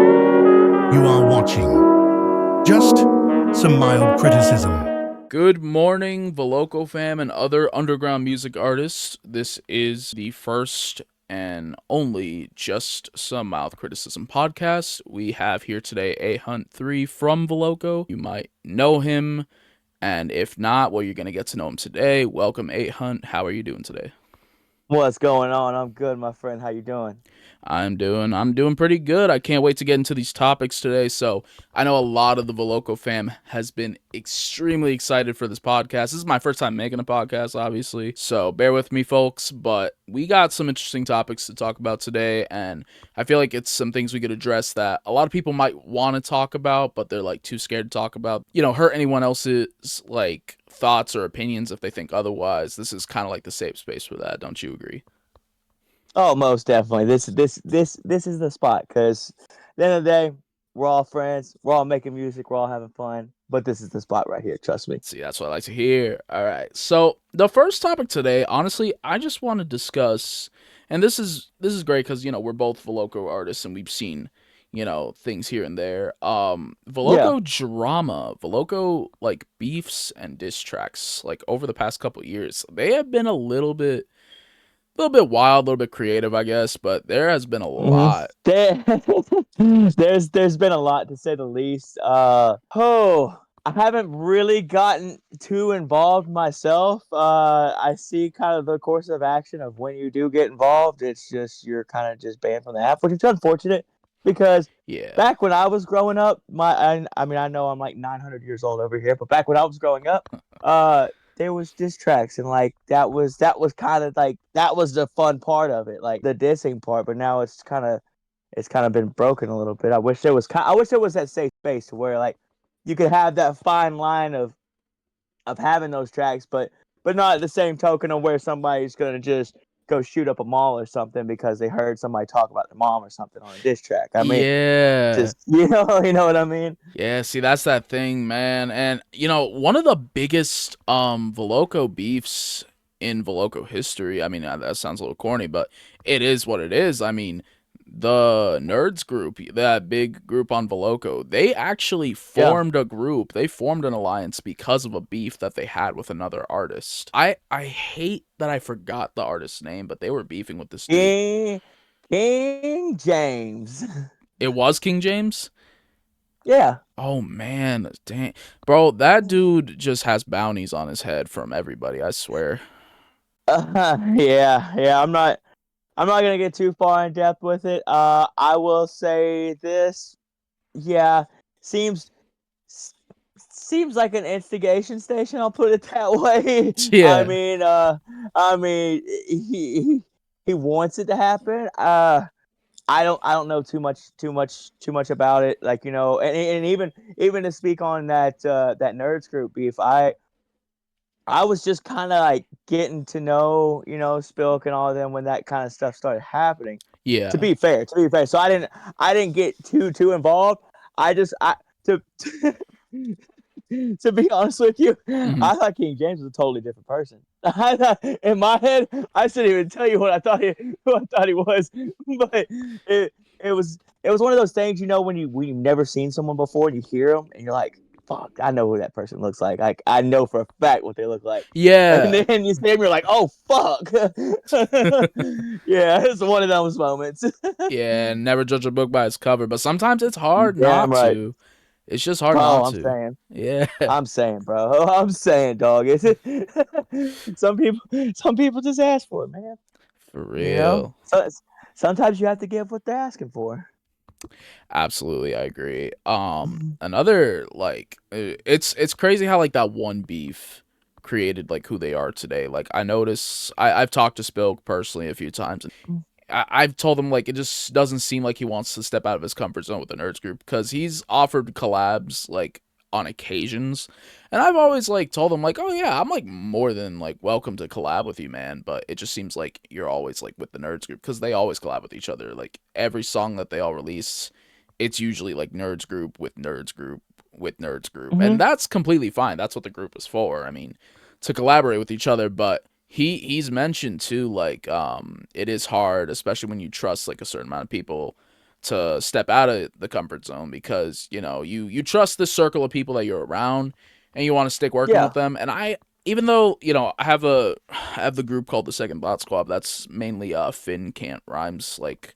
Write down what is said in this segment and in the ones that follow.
You are watching Just Some Mild Criticism. Good morning, Voloco fam and other underground music artists. This is the first and only Just Some Mild Criticism podcast. We have here today Ahunt3 from Voloco. You might know him, and if not, well, you're going to get to know him today. Welcome, Ahunt. How are you doing today? What's going on? I'm good, my friend. How you doing? I'm doing pretty good. I can't wait to get into these topics today. So I know a lot of the Voloco fam has been extremely excited for this podcast. This is my first time making a podcast, obviously. So bear with me, folks. But we got some interesting topics to talk about today, and I feel like it's some things we could address that a lot of people might want to talk about, but they're like too scared to talk about. Hurt anyone else's like thoughts or opinions if they think otherwise. This is kind of like the safe space for that. Don't you agree? Oh, most definitely. This is the spot because at the end of the day, we're all friends. We're all making music. We're all having fun. But this is the spot right here. Trust me. See, that's what I like to hear. All right. So the first topic today, honestly, I just want to discuss, and this is great because we're both Voloco artists and we've seen things here and there. Yeah. Voloco drama, Voloco like beefs and diss tracks, like over the past couple years, they have been a little bit wild, a little bit creative, I guess, but there has been a lot. There, there's been a lot to say the least. I haven't really gotten too involved myself. I see kind of the course of action of when you do get involved, it's just you're kind of just banned from the app, which is unfortunate because Yeah. back when I was growing up, I mean I know I'm like 900 years old over here, but back when I was growing up, there was diss tracks and like that was kind of like that was the fun part of it, like the dissing part. But now it's kind of been broken a little bit. I wish there was that safe space where like you could have that fine line of having those tracks, but not at the same token of where somebody's gonna just go shoot up a mall or something because they heard somebody talk about their mom or something on a diss track. I mean, Yeah. just you know what I mean? Yeah, see, that's that thing, man. And one of the biggest Voloco beefs in Voloco history, I mean, that sounds a little corny, but it is what it is. I mean, the Nerds group, that big group on Voloco, they actually Yeah. formed a group. They formed an alliance because of a beef that they had with another artist. I hate that I forgot the artist's name, but they were beefing with this dude. King James. It was King James? Yeah. Oh man, dang, bro, that dude just has bounties on his head from everybody. I swear. Yeah. I'm not gonna get too far in depth with it. I will say this. Yeah, seems seems like an instigation station. I'll put it that way. Yeah, I mean, he wants it to happen. I don't know too much about it. Like and even to speak on that Nerds group beef, I was just kind of like getting to know Spilk and all of them when that kind of stuff started happening. To yeah. be fair, so I didn't get too involved. I just I to to be honest with you, Hmm. I thought King James was a totally different person. I thought, in my head, I shouldn't even tell you what I thought he was, but it was one of those things, when you've never seen someone before and you hear them and you're like, fuck, I know who that person looks like. Like I know for a fact what they look like. And Yeah. then you see him, you're like, oh fuck. Yeah, it's one of those moments. Yeah, never judge a book by its cover, but sometimes it's hard Damn not right. to. It's just hard Oh, not I'm to. saying. Yeah, I'm saying, bro. I'm saying, dog. Is it? Some people just ask for it, man. for You know. real. So sometimes you have to give what they're asking for. Absolutely, I agree. Another like it's crazy how like that one beef created like who they are today. Like I notice I've talked to Spilk personally a few times. I've told him like it just doesn't seem like he wants to step out of his comfort zone with the Nerds group because he's offered collabs like on occasions, and I've always like told him like, oh yeah, I'm like more than like welcome to collab with you, man. But it just seems like you're always like with the Nerds group because they always collab with each other. Like every song that they all release, it's usually like Nerds group with Nerds group with Nerds group, Mm-hmm. and that's completely fine. That's what the group is for. I mean, to collaborate with each other, but he's mentioned too like it is hard, especially when you trust like a certain amount of people to step out of the comfort zone because you trust this circle of people that you're around and you want to stick working Yeah. with them. And I, even though I have the group called the Second Thought Squad. That's mainly Finn Can't Rhymes like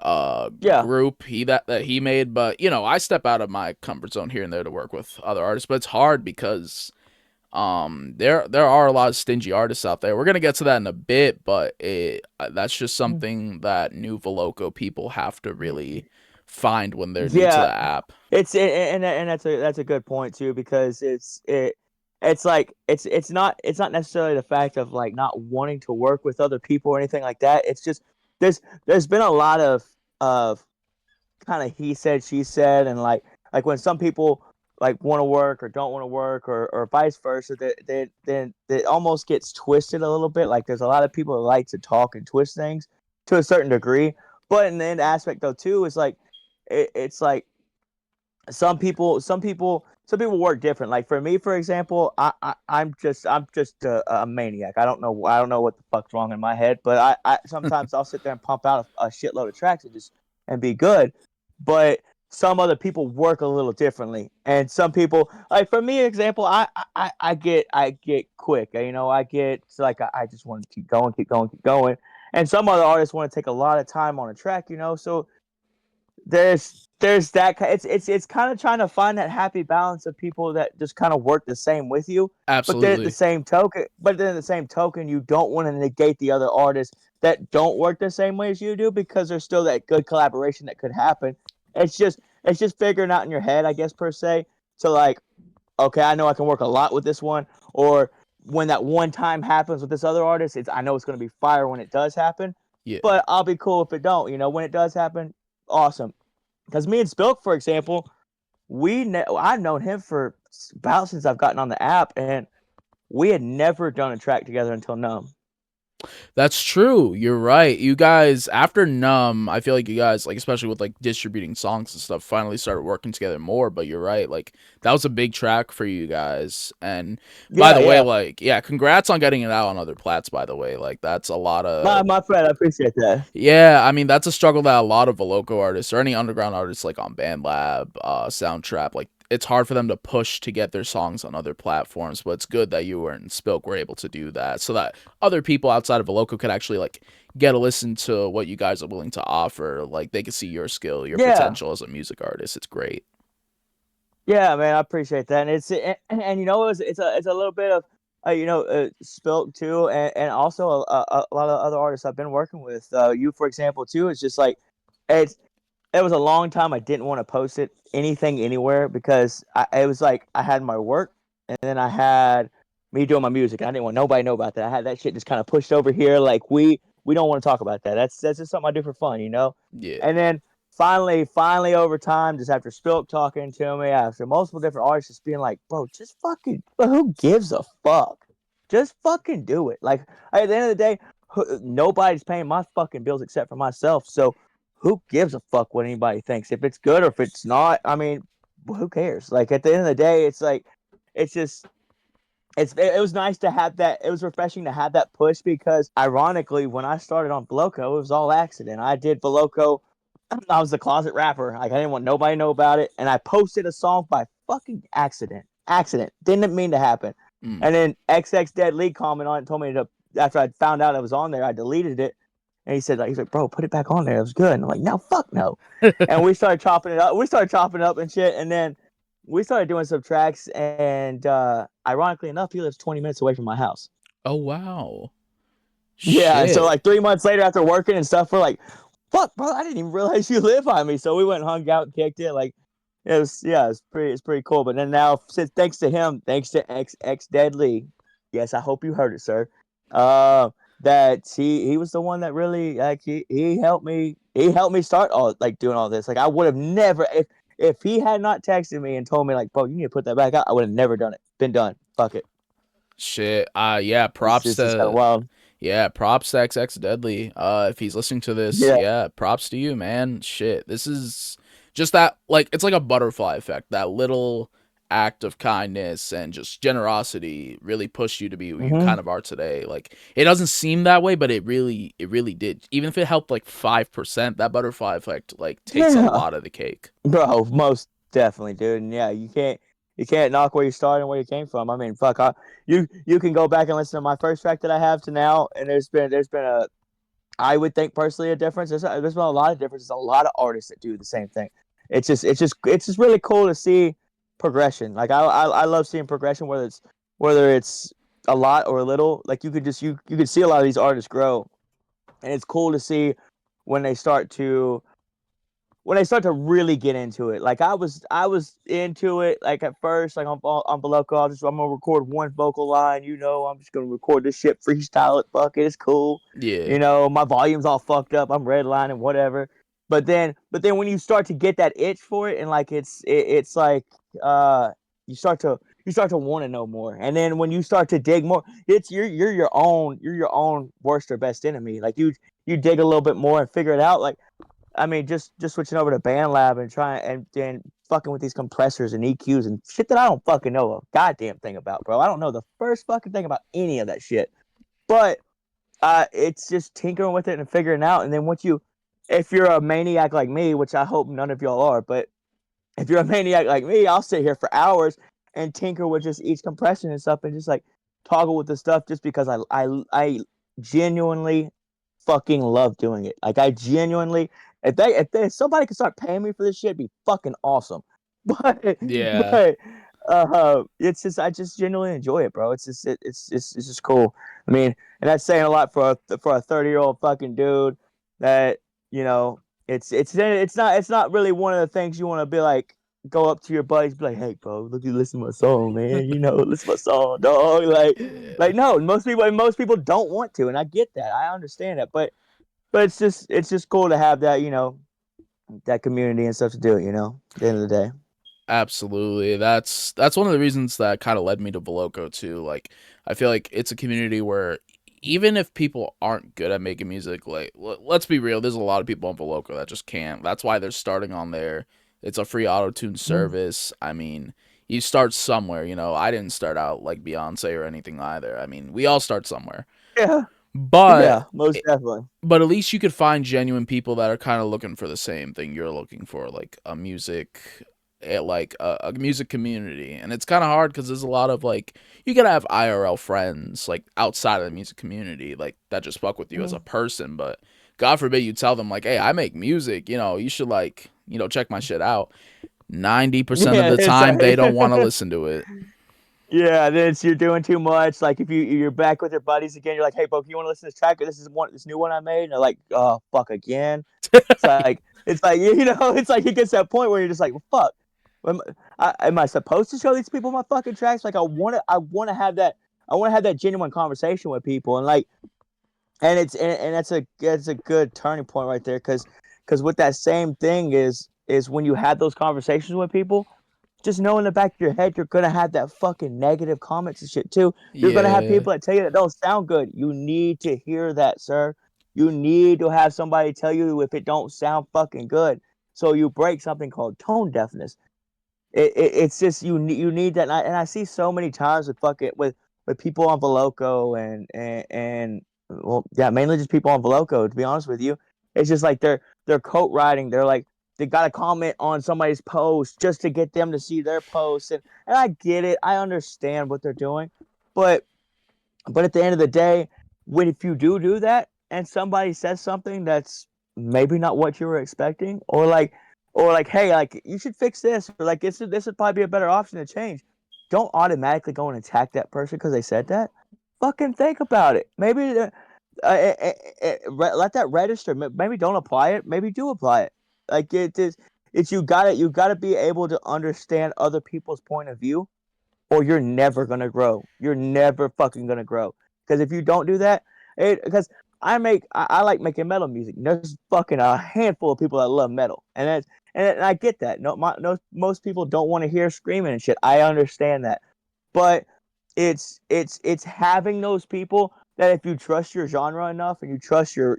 Yeah. group that he made, but I step out of my comfort zone here and there to work with other artists, but it's hard because there are a lot of stingy artists out there. We're gonna get to that in a bit, but that's just something that new Voloco people have to really find when they're new to Yeah. the app. And that's a good point too, because it's like it's not necessarily the fact of like not wanting to work with other people or anything like that. It's just there's been a lot of kind of he said she said, and like when some people like want to work or don't want to work, or vice versa, that then it almost gets twisted a little bit. Like there's a lot of people that like to talk and twist things to a certain degree, but in the end aspect though too is like it's like some people work different. Like for me, for example, I'm just a maniac. I don't know what the fuck's wrong in my head, but I sometimes I'll sit there and pump out a shitload of tracks and be good. But some other people work a little differently, and some people, like for me, example, I get quick. I get like I just want to keep going, keep going, keep going. And some other artists want to take a lot of time on a track. So there's that it's kind of trying to find that happy balance of people that just kind of work the same with you, but then at the Absolutely. same token you don't want to negate the other artists that don't work the same way as you do, because there's still that good collaboration that could happen. It's just figuring out in your head, I guess, per se, to like, okay, I know I can work a lot with this one, or when that one time happens with this other artist, I know it's going to be fire when it does happen, Yeah. but I'll be cool if it don't. When it does happen, awesome. Because me and Spilk, for example, I've known him for about since I've gotten on the app, and we had never done a track together until Numb. That's true. You're right. You guys, after Numb, I feel like you guys, like, especially with like distributing songs and stuff, finally started working together more. But you're right. Like, that was a big track for you guys. And by Yeah, the way, yeah. like, yeah, congrats on getting it out on other plats, by the way. Like, that's a lot My of, my friend, I appreciate that. yeah, I mean, that's a struggle that a lot of Voloco artists or any underground artists, like on Bandlab, Soundtrap, like, it's hard for them to push to get their songs on other platforms, but it's good that you and Spilk were able to do that so that other people outside of Voloco could actually like get a listen to what you guys are willing to offer. Like they can see your skill, your Yeah, potential as a music artist. It's great. yeah, man, I appreciate that. And and it's a little bit of Spilk too, and also a lot of other artists I've been working with. You, for example, too. It's just like it's it was a long time I didn't want to post anything anywhere, because it was like I had my work, and then I had me doing my music. I didn't want nobody to know about that. I had that shit just kind of pushed over here. Like we don't want to talk about that. That's just something I do for fun. Yeah, And then finally over time, just after Spilk talking to me, after multiple different artists just being like, bro, just fucking, bro, who gives a fuck? Just fucking do it. Like at the end of the day, nobody's paying my fucking bills except for myself. So who gives a fuck what anybody thinks? If it's good or if it's not, I mean, who cares? Like at the end of the day, it's like, it's just, it was nice to have that. It was refreshing to have that push, because ironically, when I started on Voloco, it was all accident. I did Voloco. I was the closet rapper. Like I didn't want nobody to know about it, and I posted a song by fucking accident. Accident. Didn't mean to happen. mm. And then XX Dead League commented on it and told me to, after I found out it was on there, I deleted it. And he's like, bro, put it back on there. It was good. And I'm like, no, fuck no. And we started chopping it up. We started chopping it up and shit. And then we started doing some tracks. And ironically enough, he lives 20 minutes away from my house. Oh wow, Yeah. And so shit. like 3 months later, after working and stuff, we're like, fuck, bro, I didn't even realize you live on me. So we went and hung out and kicked it. Like it's pretty cool. But then now, since thanks to him, thanks to XX Deadly, yes, I hope you heard it, sir. That he was the one that really, like, he helped me start all, like, doing all this. Like I would have never, if he had not texted me and told me like, bro, you need to put that back out, I would have never done it. Been done. Fuck it. Shit. Yeah. It's kind of wild. Props to XX Deadly. If he's listening to this, Yeah. yeah, props to you, man. Shit. This is just that, like, it's like a butterfly effect. That little act of kindness and just generosity really pushed you to be who you Mm-hmm. kind of are today. Like it doesn't seem that way, but it really did. Even if it helped like 5%, that butterfly effect like takes a Yeah, lot of the cake. bro, most definitely, dude. And yeah, you can't knock where you started and where you came from. I mean, fuck, you can go back and listen to my first track that I have to now, and there's been a I would think personally a difference. There's been a lot of differences. A lot of artists that do the same thing. It's just really cool to see progression. Like I love seeing progression, whether it's a lot or a little. Like you could see a lot of these artists grow, and it's cool to see when they start to when I start to really get into it. Like I was into it like at first, like on Voloco, I'm gonna record one vocal line, I'm just gonna record this shit, freestyle it, fuck it, it's cool. Yeah. My volume's all fucked up, I'm redlining, whatever. But then when you start to get that itch for it and like it's like uh you start to want to know more. And then when you start to dig more, it's you're your own worst or best enemy. Like you dig a little bit more and figure it out. Like I mean, just switching over to Bandlab and trying and then fucking with these compressors and EQs and shit that I don't fucking know a goddamn thing about, bro. I don't know the first fucking thing about any of that shit. But it's just tinkering with it and figuring out. And then if you're a maniac like me, which I hope none of y'all are, but if you're a maniac like me, I'll sit here for hours and tinker with just each compression and stuff and just like toggle with the stuff just because I genuinely fucking love doing it. Like I genuinely if somebody could start paying me for this shit, it'd be fucking awesome. But Yeah. but it's just I just genuinely enjoy it, bro. It's just cool. I mean, and that's saying a lot for a 30-year-old fucking dude that you know it's not really one of the things you want to be like go up to your buddies be like, hey bro, look, you listen to my song, man, listen to my song, dog. Like Yeah. no, most people don't want to, and I get that, I understand that, but it's just cool to have that, that community and stuff to do it, at the end of the day. Absolutely. That's one of the reasons that kind of led me to Voloco too. Like I feel like it's a community where even if people aren't good at making music, like let's be real, there's a lot of people on Voloco that just can't. That's why they're starting on there. It's a free auto-tune Mm. service. I mean, you start somewhere, I didn't start out like Beyonce or anything either. I mean, we all start somewhere. Yeah, But yeah, most definitely. but at least you could find genuine people that are kind of looking for the same thing you're looking for, like a music community. And it's kind of hard because there's a lot of like you gotta have IRL friends like outside of the music community, like that just fuck with you as a Mm. person. But God forbid you tell them like, hey, I make music, you should like check my shit out. 90% of Yeah, the it's time they don't want to listen to it. yeah, then you're doing too much. Like if you're back with your buddies again, you're like, hey, bro, you want to listen to this track? This new one I made. And they're like, oh, fuck again. It's like it's like it gets to that point where you're just like, well, fuck. Am I supposed to show these people my fucking tracks? Like I want to have that genuine conversation with people, and like and that's a good turning point right there, because with that same thing is when you have those conversations with people, just know in the back of your head you're gonna have that fucking negative comments and shit too. You're gonna have Yeah. people that tell you that don't sound good. You need to hear that, sir. You need to have somebody tell you if it don't sound fucking good. So you break something called tone deafness. It's just you need that, and I see so many times with people on Voloco and well, yeah, mainly just people on Voloco. To be honest with you, it's just like they're coat riding. They're like they got to comment on somebody's post just to get them to see their post, and I get it. I understand what they're doing, but at the end of the day, when if you do that and somebody says something that's maybe not what you were expecting, or like hey, like you should fix this, or like this would probably be a better option to change. Don't automatically go and attack that person because they said that. Fucking think about it. Maybe let that register. Maybe don't apply it. Maybe do apply it. Like it's you gotta be able to understand other people's point of view, or you're never gonna grow. You're never fucking gonna grow. Because if you don't do that, because I like making metal music. There's fucking a handful of people that love metal, and I get that. No, most people don't want to hear screaming and shit. I understand that, but it's having those people that if you trust your genre enough and you trust your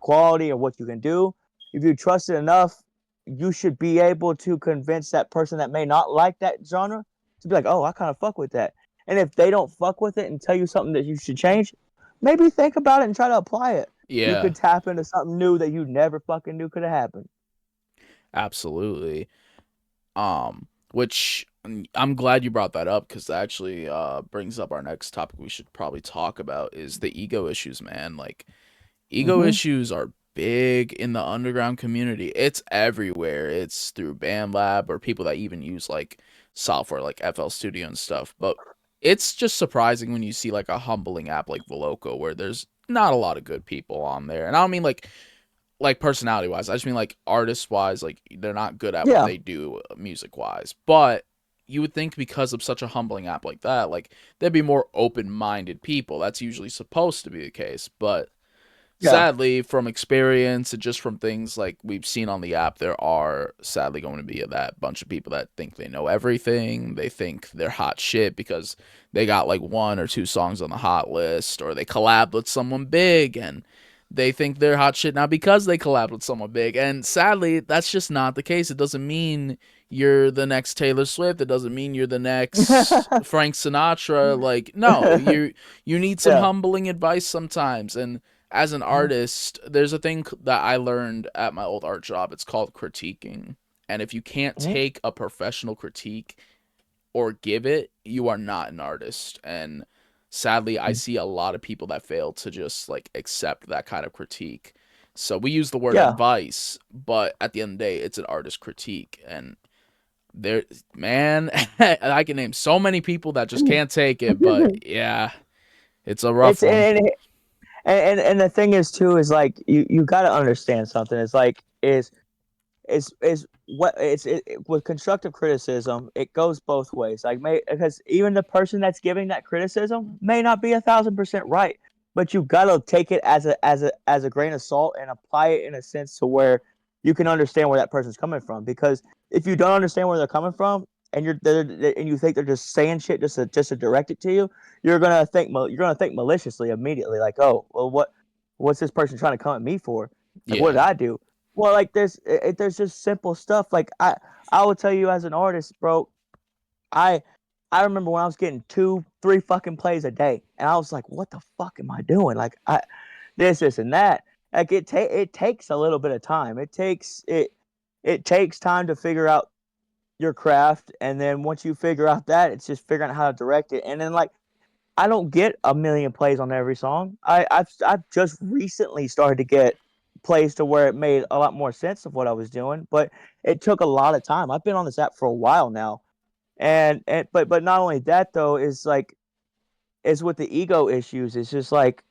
quality and what you can do, if you trust it enough, you should be able to convince that person that may not like that genre to be like, oh, I kind of fuck with that. And if they don't fuck with it and tell you something that you should change, maybe think about it and try to apply it. You Yeah, could tap into something new that you never fucking knew could have happened. absolutely. Which I'm glad you brought that up because that actually brings up our next topic we should probably talk about is the ego issues, man. Like ego Mm-hmm. issues are big in the underground community. It's everywhere. It's through Bandlab or people that even use like software like FL Studio and stuff. But it's just surprising when you see like a humbling app like Voloco where there's not a lot of good people on there. And I don't mean like personality wise. I just mean like artist wise, like they're not good at what Yeah. they do music wise. But you would think because of such a humbling app like that, like there'd be more open minded people. That's usually supposed to be the case. But Yeah. sadly, from experience and just from things like we've seen on the app, there are sadly going to be that bunch of people that think they know everything. They think they're hot shit because they got like 1 or 2 songs on the hot list or they collabed with someone big and they think they're hot shit now because they collabed with someone big. And sadly, that's just not the case. It doesn't mean you're the next Taylor Swift. It doesn't mean you're the next Frank Sinatra. Like, no, you need some Yeah. humbling advice sometimes. And as an artist, there's a thing that I learned at my old art job. It's called critiquing. And if you can't Mhm. take a professional critique or give it, you are not an artist. And sadly, I see a lot of people that fail to just like accept that kind of critique. So we use the word Yeah. advice, but at the end of the day, it's an artist critique. And there, man, I can name so many people that just can't take it. But yeah, it's a rough It's one. and the thing is too is like you got to understand something. It's like is what with constructive criticism, it goes both ways. Like, because even the person that's giving that criticism may not be 1,000% right, but you gotta take it as a grain of salt and apply it in a sense to where you can understand where that person's coming from. Because if you don't understand where they're coming from and and you think they're just saying shit just to direct it to you, you're gonna think maliciously immediately, like, oh, well, what's this person trying to come at me for? Like, what did Yeah. I do? Well, like there's just simple stuff. Like I will tell you as an artist, bro. I I remember when I was getting 2, 3 fucking plays a day, and I was like, what the fuck am I doing? Like this and that. Like it takes a little bit of time. It takes time to figure out your craft, and then once you figure out that, it's just figuring out how to direct it. And then like I don't get a million plays on every song. I've just recently started to get plays to where it made a lot more sense of what I was doing, but it took a lot of time. I've been on this app for a while now, and but not only that though is like is with the ego issues. It's like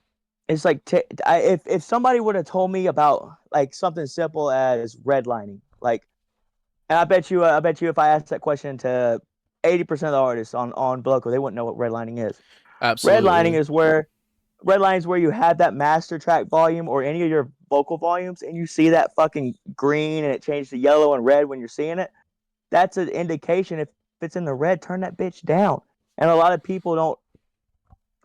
if somebody would have told me about like something simple as redlining, like, and I bet you if I asked that question to 80% of the artists on Bloco, they wouldn't know what redlining is. Redlining Absolutely. is where redlining is where you have that master track volume or any of your vocal volumes, and you see that fucking green and it changes to yellow and red when you're seeing it. That's an indication. If it's in the red, turn that bitch down. And a lot of people don't.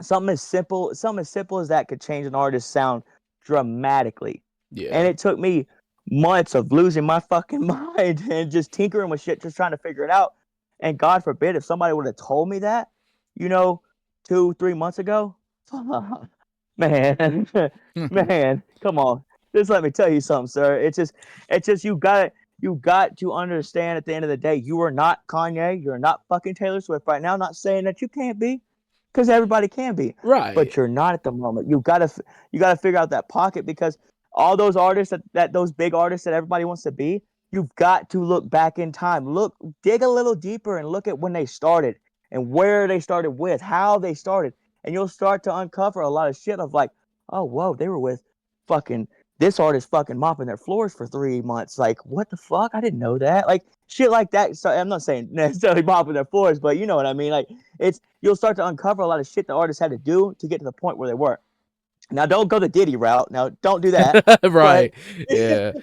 Something as simple as that could change an artist's sound dramatically. And Yeah. it took me months of losing my fucking mind and just tinkering with shit, just trying to figure it out. And God forbid if somebody would have told me that, you know, 2, 3 months ago, man, man, come on. Just let me tell you something, sir. It's just you got to understand at the end of the day, you are not Kanye, you're not fucking Taylor Swift right now. Not saying that you can't be, because everybody can be, Right. but you're not at the moment. You gotta figure out that pocket, because all those artists that those big artists that everybody wants to be, you've got to look back in time. Dig a little deeper and look at when they started and where they started with, how they started, and you'll start to uncover a lot of shit of like, oh whoa, they were with fucking this artist fucking mopping their floors for 3 months. Like, what the fuck? I didn't know that. Like shit like that. So I'm not saying necessarily mopping their floors, but you know what I mean. Like it's you'll start to uncover a lot of shit the artists had to do to get to the point where they were. Now, don't go the Diddy route. Now, don't do that. But Right. Yeah.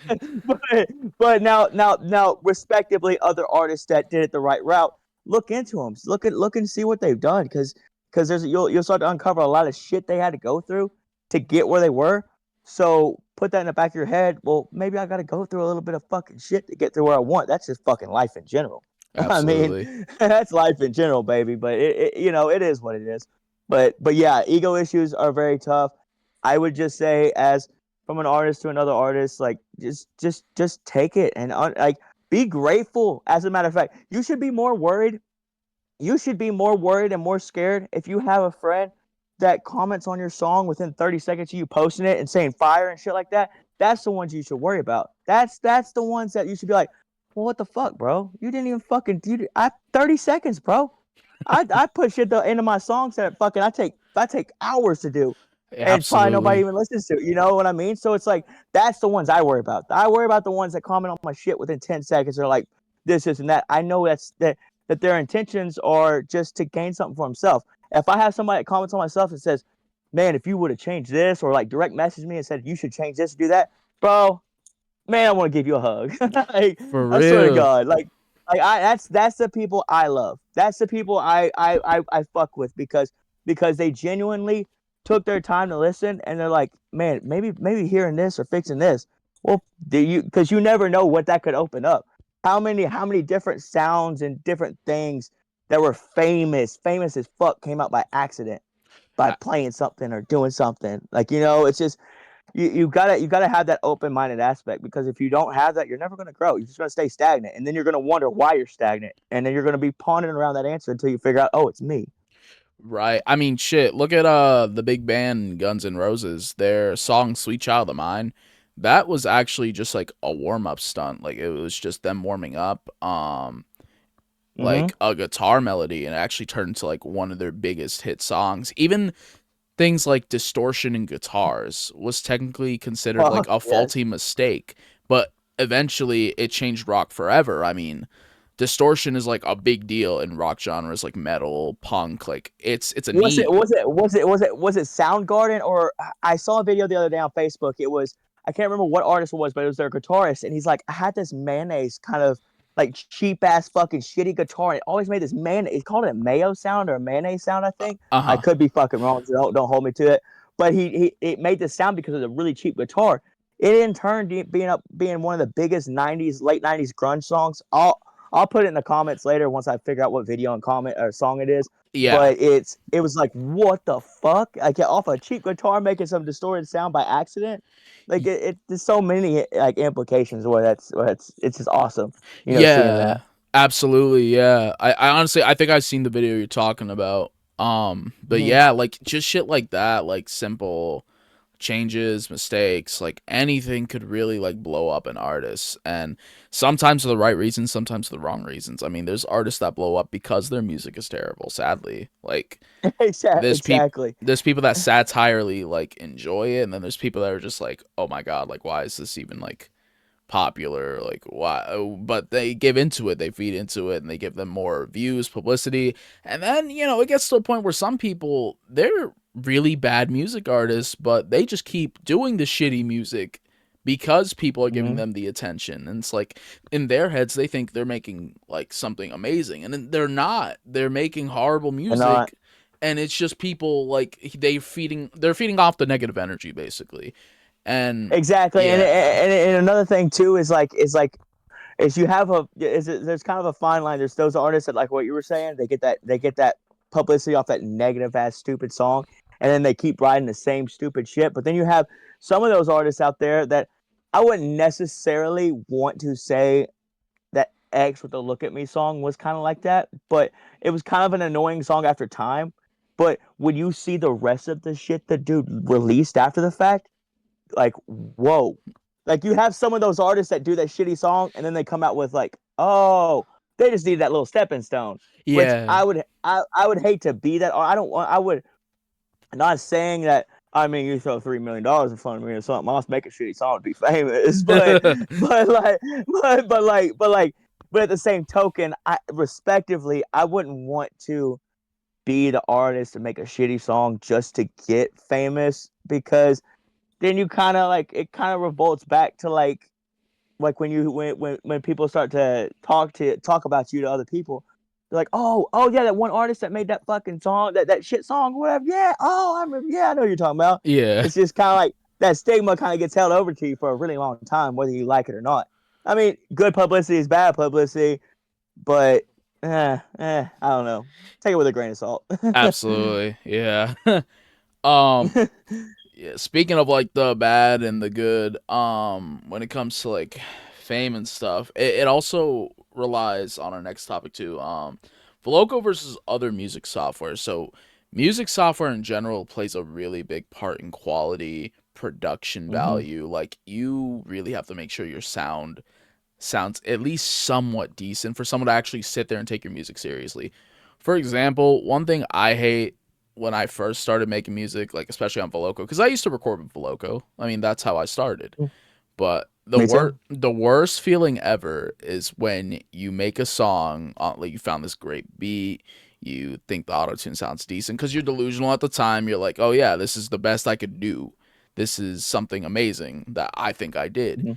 but now, respectively, other artists that did it the right route, look into them. Look and see what they've done, because there's you'll start to uncover a lot of shit they had to go through to get where they were. So put that in the back of your head. Well, maybe I got to go through a little bit of fucking shit to get to where I want. That's just fucking life in general. I mean, Absolutely. that's life in general, baby. But it is what it is. But yeah, ego issues are very tough. I would just say, as from an artist to another artist, like just take it and like be grateful. As a matter of fact, you should be more worried. You should be more worried and more scared if you have a friend that comments on your song within 30 seconds of you posting it and saying fire and shit like that. That's the ones you should worry about. That's the ones that you should be like, well, what the fuck, bro? You didn't even fucking do. I 30 seconds, bro. I put shit into my songs that fucking I take hours to do, and probably nobody Absolutely. even listens to it. You know what I mean? So it's like that's the ones I worry about. I worry about the ones that comment on my shit within 10 seconds. They're like this and that. I know that their intentions are just to gain something for himself. If I have somebody that comments on my stuff and says, "Man, if you would have changed this," or like direct message me and said you should change this, do that, bro, man, I want to give you a hug. Like, For I swear to real. God, like that's the people I love. That's the people I fuck with because they genuinely took their time to listen and they're like, man, maybe hearing this or fixing this. Well, do you? Because you never know what that could open up. How many different sounds and different things that were famous as fuck came out by accident by A- playing something or doing something. Like, it's just you gotta have that open-minded aspect, because if you don't have that, you're never gonna grow. You're just gonna stay stagnant, and then you're gonna wonder why you're stagnant, and then you're gonna be pondering around that answer until you figure out, oh, it's me. Right. I mean, shit. Look at the big band Guns N' Roses. Their song "Sweet Child of Mine." That was actually just like a warm up stunt. Like it was just them warming up. Mm-hmm. Like a guitar melody, and it actually turned into like one of their biggest hit songs. Even things like distortion in guitars was technically considered like Fuck a yes. faulty mistake, but eventually it changed rock forever. I mean, distortion is like a big deal in rock genres like metal, punk. Like it's a Was it need. was it was it was it was it Soundgarden, or I saw a video the other day on Facebook. It was, I can't remember what artist it was, but it was their guitarist, and he's like, I had this mayonnaise kind of like cheap ass fucking shitty guitar, and it always made this mayonnaise. He called it a mayo sound or a mayonnaise sound, I think. I Uh-huh. could be fucking wrong, so don't hold me to it. But he it made this sound because of the really cheap guitar. It in turn being one of the biggest '90s, late '90s grunge songs. I'll put it in the comments later once I figure out what video and comment or song it is. Yeah. But it was like, what the fuck? Like, off a cheap guitar making some distorted sound by accident. Like, there's so many like implications where it's just awesome, seeing Yeah. that. Absolutely. Yeah. I honestly I think I've seen the video you're talking about. But Mm-hmm. yeah, like just shit like that, like simple changes, mistakes, like anything could really like blow up an artist. And sometimes for the right reasons, sometimes for the wrong reasons. I mean, there's artists that blow up because their music is terrible, sadly. Like Exactly. there's people that satirely like enjoy it, and then there's people that are just like, oh my god, like why is this even like popular, like why? But they give into it, they feed into it, and they give them more views, publicity. And then it gets to a point where some people, they're really bad music artists, but they just keep doing the shitty music because people are giving Mm-hmm. them the attention. And it's like in their heads they think they're making like something amazing, and then they're not. They're making horrible And not music, and it's just people like they're feeding off the negative energy basically. And exactly. And, yeah. and and another thing too is you have there's kind of a fine line. There's those artists that, like what you were saying, they get that publicity off that negative ass stupid song, and then they keep writing the same stupid shit. But then you have some of those artists out there that I wouldn't necessarily want to say that X with the "Look at Me" song was kind of like that, but it was kind of an annoying song after time. But when you see the rest of the shit the dude released after the fact, like, whoa. Like, you have some of those artists that do that shitty song and then they come out with like, oh, they just need that little stepping stone. Which Yeah. I would hate to be that. Or I don't want I would not saying that. I mean, you throw $3 million in front of me or something, I'll make a shitty song to be famous. But like but at the same token, I respectively, I wouldn't want to be the artist to make a shitty song just to get famous, because then you kind of like, it kind of revolts back to like when people start to talk about you to other people. They're like, oh yeah, that one artist that made that fucking song, that shit song, whatever. Yeah, oh, I remember. Yeah, I know what you're talking about. Yeah. It's just kind of like, that stigma kind of gets held over to you for a really long time, whether you like it or not. I mean, good publicity is bad publicity, but I don't know. Take it with a grain of salt. Absolutely, yeah. um, yeah. Speaking of like the bad and the good, when it comes to like fame and stuff, it also relies on our next topic too. Voloco versus other music software. So, music software in general plays a really big part in quality, production Hmm. value. Like, you really have to make sure your sounds at least somewhat decent for someone to actually sit there and take your music seriously. For example, one thing I hate when I first started making music, like especially on Voloco, because I used to record with Voloco. I mean, that's how I started. But Me too. the worst feeling ever is when you make a song, like you found this great beat, you think the auto tune sounds decent because you're delusional at the time. You're like, oh yeah, this is the best I could do. This is something amazing that I think I did. Hmm.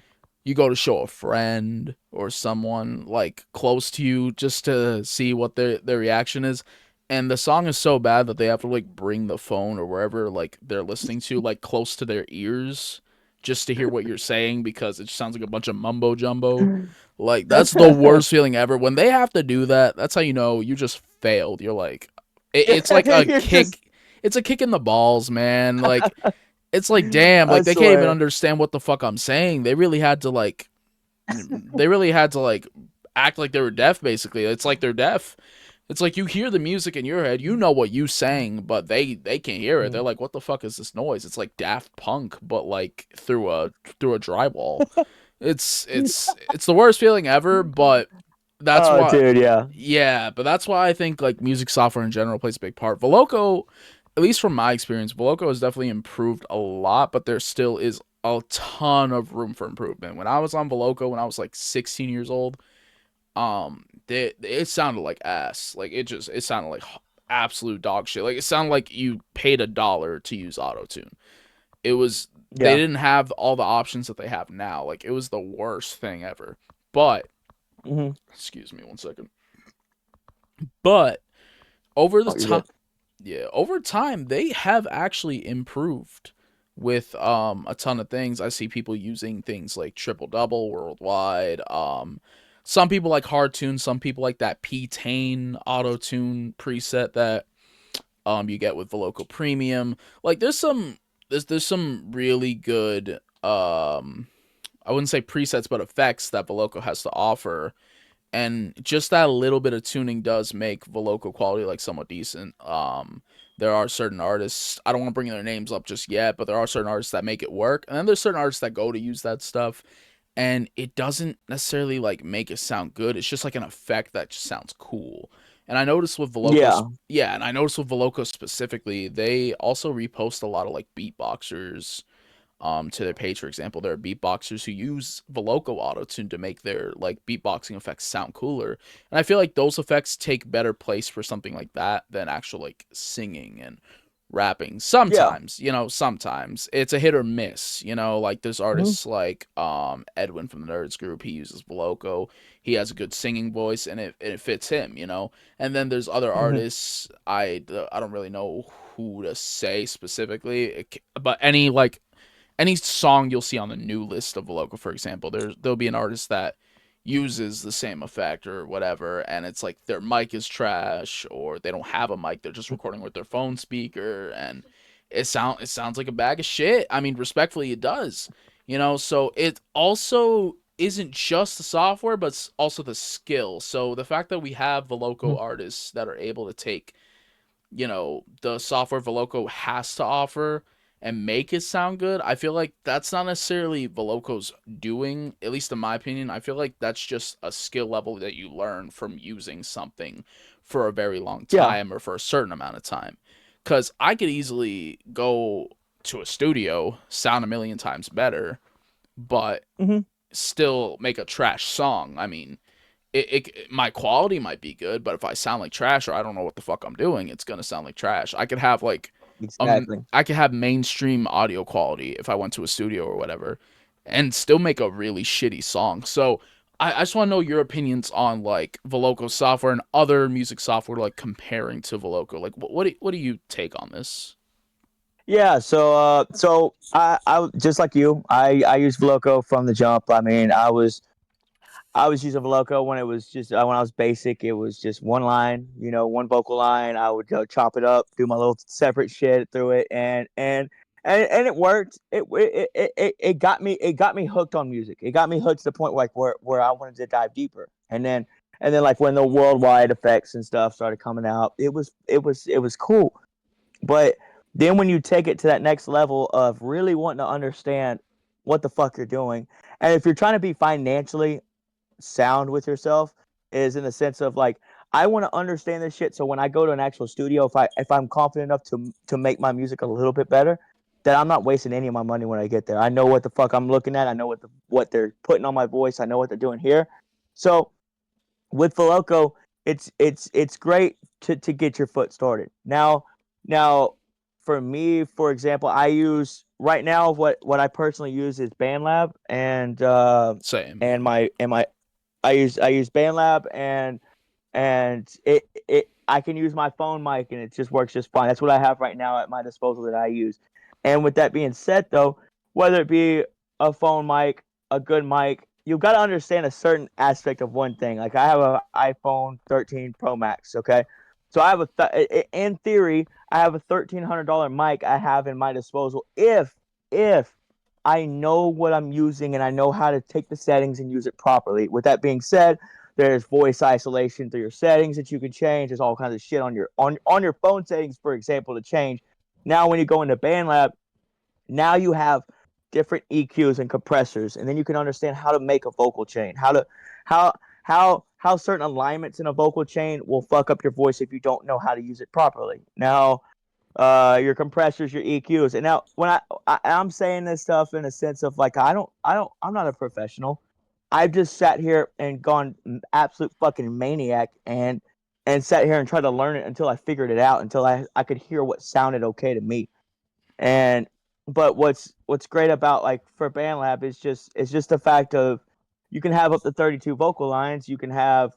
You go to show a friend or someone like close to you just to see what their reaction is, and the song is so bad that they have to like bring the phone or wherever like they're listening to like close to their ears just to hear what you're saying because it just sounds like a bunch of mumbo jumbo. Like, that's the worst feeling ever when they have to do that. That's how you know you just failed. You're like, it's like a You're just, kick. It's a kick in the balls, man. Like, it's like, damn, I like they can't even swear. understand what the fuck I'm saying. They really had to like act like they were deaf. Basically, it's like they're deaf. It's like you hear the music in your head, you know what you sang, but they can't hear it. They're like, "What the fuck is this noise?" It's like Daft Punk, but like through a drywall. It's the worst feeling ever, but that's Oh, why. dude, yeah. Yeah, but that's why I think like music software in general plays a big part. Voloco, at least from my experience, Voloco has definitely improved a lot, but there still is a ton of room for improvement. When I was on Voloco, when I was like 16 years old, it sounded like ass. Like it sounded like absolute dog shit. Like it sounded like you paid $1 to use auto tune. It was they Yeah. didn't have all the options that they have now. Like it was the worst thing ever. But Hmm. excuse me one second. But over the Oh, you're time, good. yeah, over time they have actually improved with a ton of things. I see people using things like triple double worldwide. Some people like hard tune, some people like that P-Tane auto tune preset that you get with Voloco Premium. Like there's some really good I wouldn't say presets but effects that Voloco has to offer, and just that little bit of tuning does make Voloco quality like somewhat decent. There are certain artists, I don't want to bring their names up just yet, but there are certain artists that make it work, and then there's certain artists that go to use that stuff, and it doesn't necessarily like make it sound good. It's just like an effect that just sounds cool. And I noticed with Voloco, Yeah. yeah, and I noticed with Voloco specifically, they also repost a lot of like beatboxers to their page. For example, there are beatboxers who use Voloco Autotune to make their like beatboxing effects sound cooler. And I feel like those effects take better place for something like that than actual like singing and rapping. Yeah. Sometimes, sometimes it's a hit or miss. Like there's Hmm. artists like Edwin from the Nerds group. He uses Voloco. He has a good singing voice and it fits him. And then there's other Hmm. artists I don't really know who to say specifically, but any song you'll see on the new list of Voloco, for example, there'll be an artist that uses the same effect or whatever, and it's like their mic is trash or they don't have a mic, they're just recording with their phone speaker, and it sounds like a bag of shit. I mean, respectfully, it does. So it also isn't just the software, but it's also the skill. So the fact that we have Voloco artists that are able to take the software Voloco has to offer and make it sound good, I feel like that's not necessarily Voloco's doing, at least in my opinion. I feel like that's just a skill level that you learn from using something for a very long Yeah. time or for a certain amount of time. Because I could easily go to a studio, sound a million times better, but Hmm. still make a trash song. I mean, my quality might be good, but if I sound like trash or I don't know what the fuck I'm doing, it's gonna sound like trash. I could have like Exactly. I could have mainstream audio quality if I went to a studio or whatever, and still make a really shitty song. So I just want to know your opinions on like Voloco software and other music software, like comparing to Voloco. Like what do you take on this? Yeah, so I just like you, I used Voloco from the jump. I mean, I was using Voloco when it was just when I was basic. It was just one line, one vocal line. I would go chop it up, do my little separate shit through it, and it worked. It got me hooked on music. It got me hooked to the point like where I wanted to dive deeper. And then like when the worldwide effects and stuff started coming out, it was cool. But then when you take it to that next level of really wanting to understand what the fuck you're doing, and if you're trying to be financially sound with yourself, is in the sense of like, I want to understand this shit so when I go to an actual studio, if I'm confident enough to make my music a little bit better, that I'm not wasting any of my money when I get there. I know what the fuck I'm looking at. I know what they're putting on my voice. I know what they're doing here. So with Voloco, it's great to get your foot started. Now for me, for example, I use right now what I personally use is Bandlab Same. and my I use Bandlab and it I can use my phone mic and it just works just fine. That's what I have right now at my disposal that I use. And with that being said, though, whether it be a phone mic, a good mic, you've got to understand a certain aspect of one thing. Like I have an iPhone 13 Pro Max. Okay, so I have in theory I have a $1,300 mic I have in my disposal if I know what I'm using and I know how to take the settings and use it properly. With that being said, there's voice isolation through your settings that you can change. There's all kinds of shit on your phone settings, for example, to change. Now, when you go into BandLab, now you have different EQs and compressors, and then you can understand how to make a vocal chain, how how certain alignments in a vocal chain will fuck up your voice if you don't know how to use it properly. Now, your compressors, your EQs. And now when I'm saying this stuff in a sense of like I'm not a professional. I've just sat here and gone absolute fucking maniac and sat here and tried to learn it until I figured it out, until I could hear what sounded okay to me. And but what's great about like for BandLab is just the fact of you can have up to 32 vocal lines. You can have,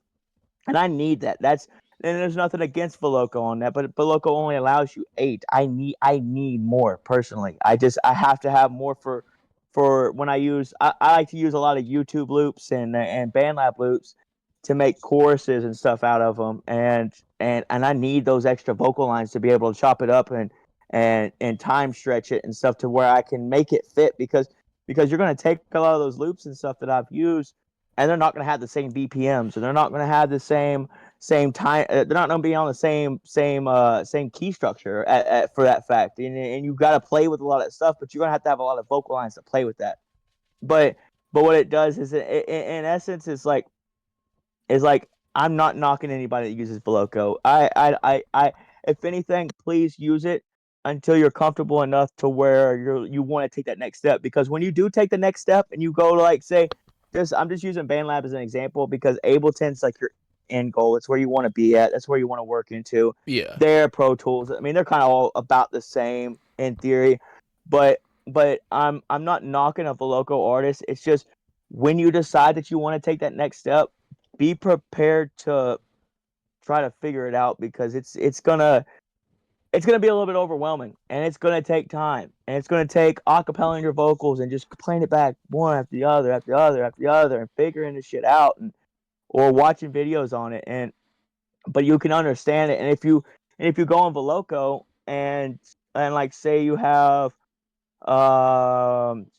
and I need that. And there's nothing against Voloco on that, but Voloco only allows you 8. I need more personally. I have to have more for when I use. I like to use a lot of YouTube loops and BandLab loops to make choruses and stuff out of them, and I need those extra vocal lines to be able to chop it up and time stretch it and stuff to where I can make it fit because you're going to take a lot of those loops and stuff that I've used and they're not going to have the same BPMs, and they're not going to have the same time. They're not going to be on the same key structure for that fact. And you've got to play with a lot of stuff, but you're going to have a lot of vocal lines to play with that. But what it does is, in essence, is like I'm not knocking anybody that uses Voloco. If anything, please use it until you're comfortable enough to where you want to take that next step. Because when you do take the next step and you go to like say, I'm just using BandLab as an example because Ableton's like your end goal. It's where you want to be at. That's where you want to work into. Yeah. They're Pro Tools. I mean, they're kind of all about the same in theory, but I'm not knocking a Voloco artist. It's just when you decide that you want to take that next step, be prepared to try to figure it out because it's gonna be a little bit overwhelming and it's gonna take time and it's gonna take acapella in your vocals and just playing it back one after the other after the other after the other and figuring this shit out or watching videos on it but you can understand it and if you go on Voloco and like say you have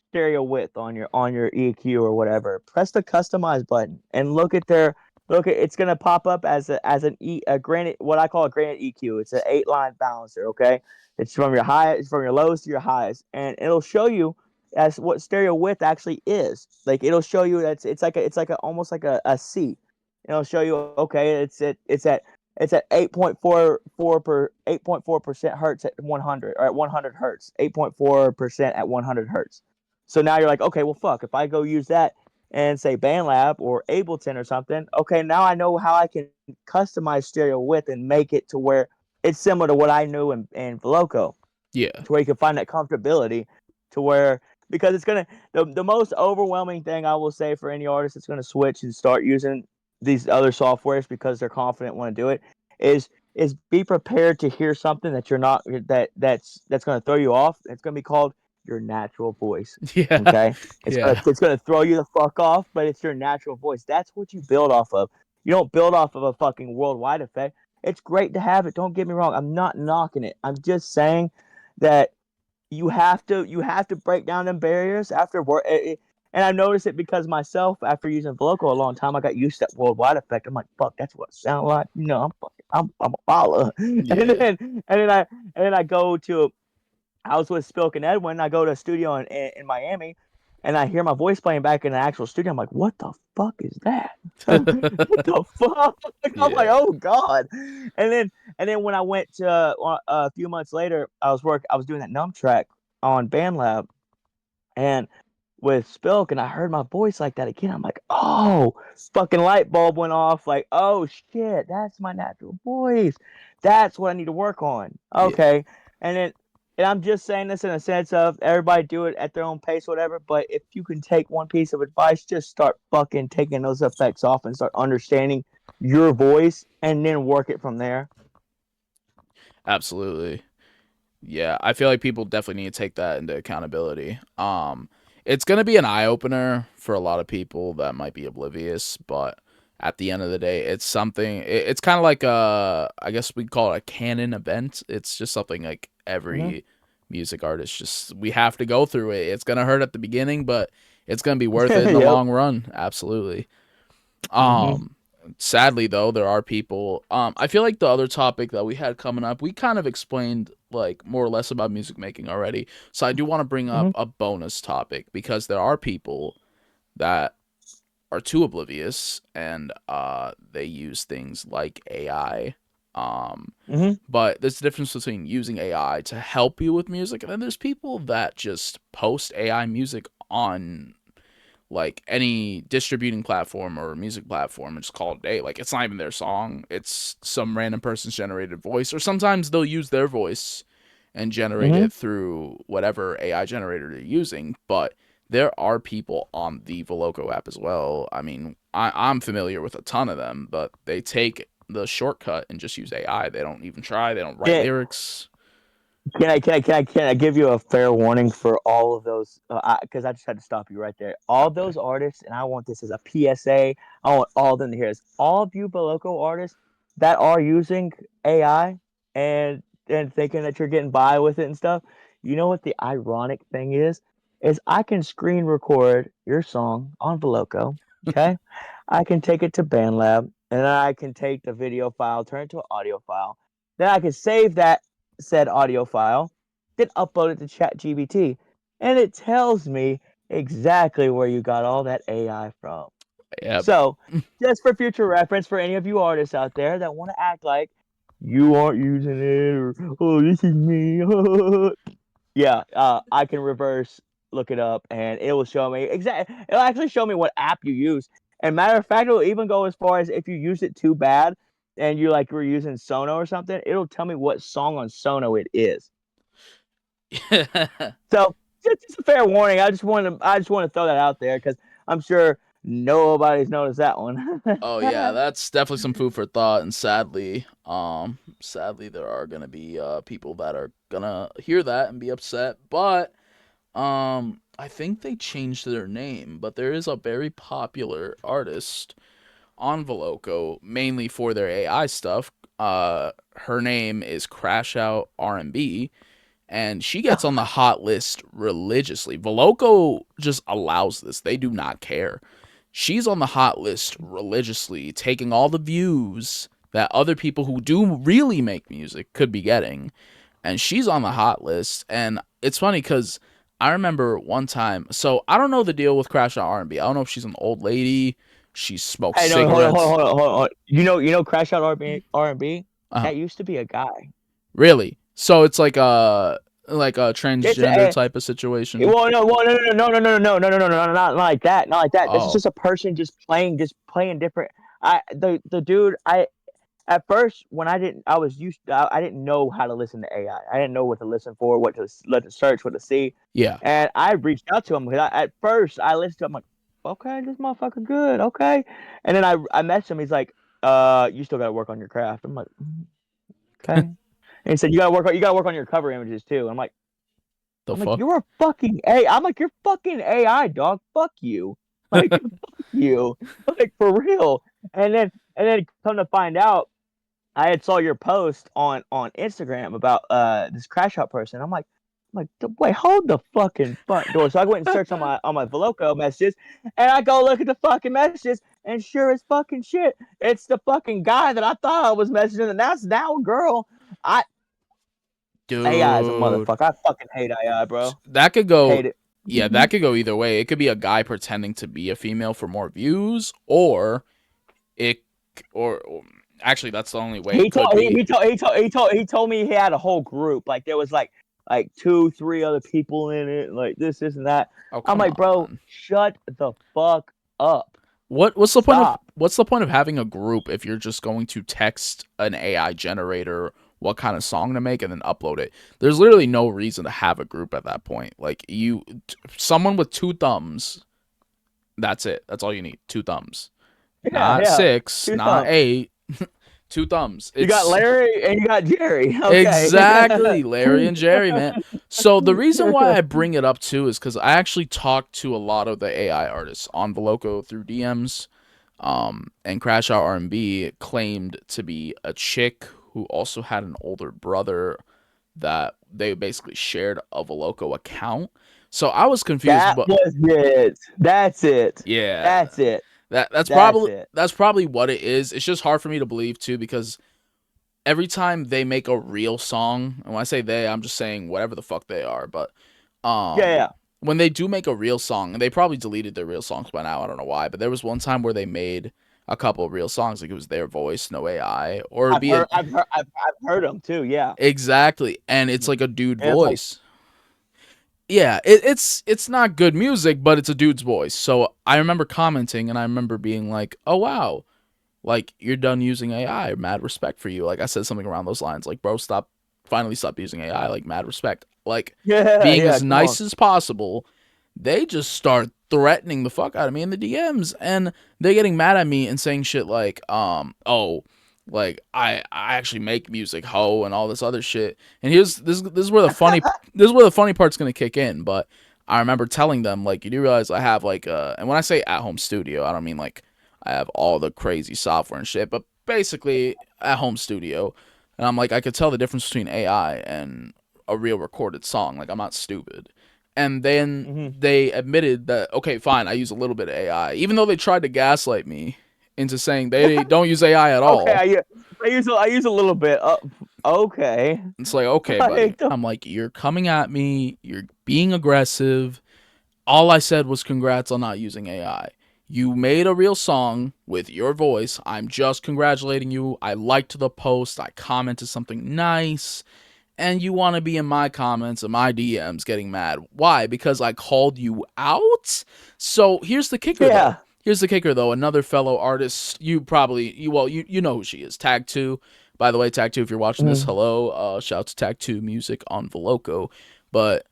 stereo width on your EQ or whatever, press the customize button and look at it's gonna pop up as a granite, what I call a granite EQ. It's an 8-line balancer. Okay, it's from your lows to your highs, and it'll show you as what stereo width actually is. Like it'll show you that it's like almost like a C. It'll show you okay, it's at 8.4% hertz at 100 or at 100 hertz, 8.4% at 100 hertz. So now you're like, okay, well, fuck. If I go use that and say BandLab or Ableton or something, okay, now I know how I can customize stereo width and make it to where it's similar to what I knew in Voloco, Yeah. to where you can find that comfortability to where because it's gonna the most overwhelming thing I will say for any artist that's gonna switch and start using these other softwares because they're confident want to do it is is be prepared to hear something that you're not that's going to throw you off. It's going to be called your natural voice. Yeah. Okay, Yeah. it's gonna throw you the fuck off, but it's your natural voice. That's what you build off of. You don't build off of a fucking worldwide effect. It's great to have it. Don't get me wrong. I'm not knocking it. I'm just saying that you have to break down them barriers after work. And I noticed it because myself, after using Voloco a long time, I got used to that worldwide effect. I'm like, fuck, that's what I sound like. I'm a follower. And Yeah. then I go to I was with Spilk and Edwin. I go to a studio in Miami, and I hear my voice playing back in the actual studio. I'm like, what the fuck is that? What the fuck? I'm like, Yeah. oh god. And then when I went to a few months later, I was doing that numb track on Bandlab, and with Spilk, and I heard my voice like that again. I'm like, oh, fucking light bulb went off. Like, oh shit, that's my natural voice. That's what I need to work on. Yeah. Okay, and I'm just saying this in a sense of everybody do it at their own pace, whatever. But if you can take one piece of advice, just start fucking taking those effects off and start understanding your voice, and then work it from there. Absolutely. Yeah, I feel like people definitely need to take that into accountability. It's gonna be an eye opener for a lot of people that might be oblivious, but at the end of the day, it's something. It's kind of like I guess we call it a canon event. It's just something like Hmm. every music artist just we have to go through it. It's gonna hurt at the beginning, but it's gonna be worth it in the Yep. long run. Absolutely. Hmm. Um, Sadly though, there are people. I feel like the other topic that we had coming up, we kind of explained like more or less about music making already. So I do want to bring up Hmm. a bonus topic because there are people that are too oblivious and they use things like AI. Hmm. But there's a difference between using AI to help you with music and then there's people that just post AI music on like any distributing platform or music platform and just call it a day. Like it's not even their song. It's some random person's generated voice. Or sometimes they'll use their voice and generate Hmm. it through whatever AI generator they're using. But there are people on the Voloco app as well. I mean, I'm familiar with a ton of them, but they take the shortcut and just use AI. They don't even try. They don't write Yeah. lyrics. Can I give you a fair warning for all of those? Because I just had to stop you right there. All Okay. those artists, and I want this as a PSA. I want all of them to hear this. All of you Beloco artists that are using AI and thinking that you're getting by with it and stuff. You know what the ironic thing is? Is I can screen record your song on Beloco. Okay, I can take it to BandLab, and then I can take the video file, turn it to an audio file. Then I can save that said audio file, then upload it to ChatGPT, and it tells me exactly where you got all that AI from. Yep. So, just for future reference, for any of you artists out there that want to act like you aren't using it or oh this is me, yeah, I can reverse look it up and it will show me exactly. It'll actually show me what app you use. And matter of fact, it'll even go as far as if you use it too bad and you like were using Sono or something, it'll tell me what song on Sono it is. So just a fair warning. I just want to throw that out there because I'm sure nobody's noticed that one. Oh yeah, that's definitely some food for thought and sadly there are going to be people that are going to hear that and be upset, but I think they changed their name, but there is a very popular artist on Voloco mainly for their AI stuff. Her name is Crash Out R&B and she gets on the hot list religiously. Voloco just allows this. They do not care. She's on the hot list religiously, taking all the views that other people who do really make music could be getting. And she's on the hot list. And it's funny because I remember one time. So I don't know the deal with Crash on R&B. I don't know if she's an old lady. She smokes Hey, no, hold on, hold on, cigarettes. hold on, hold on. You know, Crash Out R&B. Uh, That used to be a guy. really? So it's like a It's transgender a type of situation. Well, no, well, no, not like that, not like that. This is Oh, just a person just playing different. The dude, I at first when I didn't know how to listen to AI. I didn't know what to listen for, what to let to search, what to see, yeah. and I reached out to him because at first I listened to him like, okay, this motherfucker good, okay, and then I messaged him. He's like, you still got to work on your craft. I'm like, Okay. And he said, you gotta work on your cover images too. I'm like, The I'm like, fuck? you're a fucking A. I'm like, you're fucking AI, dog. Fuck you. Like, fuck you. Like, for real. And then come to find out, I had saw your post on Instagram about this crash out person. I'm like, wait, hold the fucking front door. So I went and searched on my Voloco messages, and I go look at the fucking messages, and sure as fucking shit, it's the fucking guy that I thought I was messaging, and that's now a girl. I AI is a Dude, motherfucker. I fucking hate AI, bro. that could go. Hate it. Yeah, that could go either way. It could be a guy pretending to be a female for more views, or it, or actually, that's the only way it He could told he, be. he told he told he told he told me he had a whole group. Like there was like 2, 3 other people in it, like this and that. Oh, I'm come like, bro, on. shut the fuck up. What's the point of Stop. having a group if you're just going to text an AI generator what kind of song to make and then upload it? There's literally no reason to have a group at that point. Like someone with 2 thumbs, that's it. That's all you need. 2 thumbs. Yeah, Not yeah. 6, Two not thumbs. 8. 2 thumbs. You got It's Larry and you got Jerry. Okay. exactly Larry and Jerry, man. So the reason why I bring it up too is because I actually talked to a lot of the AI artists on Voloco through DMs. And Crash Out R&B claimed to be a chick who also had an older brother that they basically shared a Voloco account. So I was confused, That but was it. That's it. yeah, That's it. that's That's probably it. what it is. It's just hard for me to believe too because every time they make a real song, and when I say they, I'm just saying whatever the fuck they are, but Yeah, yeah. when they do make a real song, and they probably deleted their real songs by now, I don't know why, but there was one time where they made a couple of real songs, like it was their voice, no AI, or it'd I've be a heard I've heard them too. Yeah. exactly, and it's like a dude And it's like, voice. Yeah, it's not good music, but it's a dude's voice. So I remember commenting, and I remember being like, "Oh wow, like you're done using AI. Mad respect for you." Like I said something around those lines, like, "Bro, finally stop using AI. Like mad respect." Like yeah, being yeah. as Come on. nice as possible. They just start threatening the fuck out of me in the DMs, and they're getting mad at me and saying shit like, oh, like I actually make music, ho, and all this other shit. And this is where the funny part's gonna kick in. But I remember telling them like, you do realize I have like and when I say at home studio, I don't mean like I have all the crazy software and shit, but basically at home studio. And I'm like, I could tell the difference between AI and a real recorded song. Like I'm not stupid. And then Hmm. they admitted that, okay, fine, I use a little bit of AI, even though they tried to gaslight me into saying they don't use AI at Okay, all. I use a little bit. Okay. It's like, okay, buddy. Like the, I'm like, you're coming at me, you're being aggressive. All I said was congrats on not using AI. You made a real song with your voice. I'm just congratulating you. I liked the post. I commented something nice. And you want to be in my comments and my DMs getting mad. Why? Because I called you out? So here's the kicker, though. yeah. Another fellow artist, you know who she is. Tag 2. By the way, Tag 2, if you're watching this, Mhm. hello. Shout out to Tag 2 Music on Voloco. But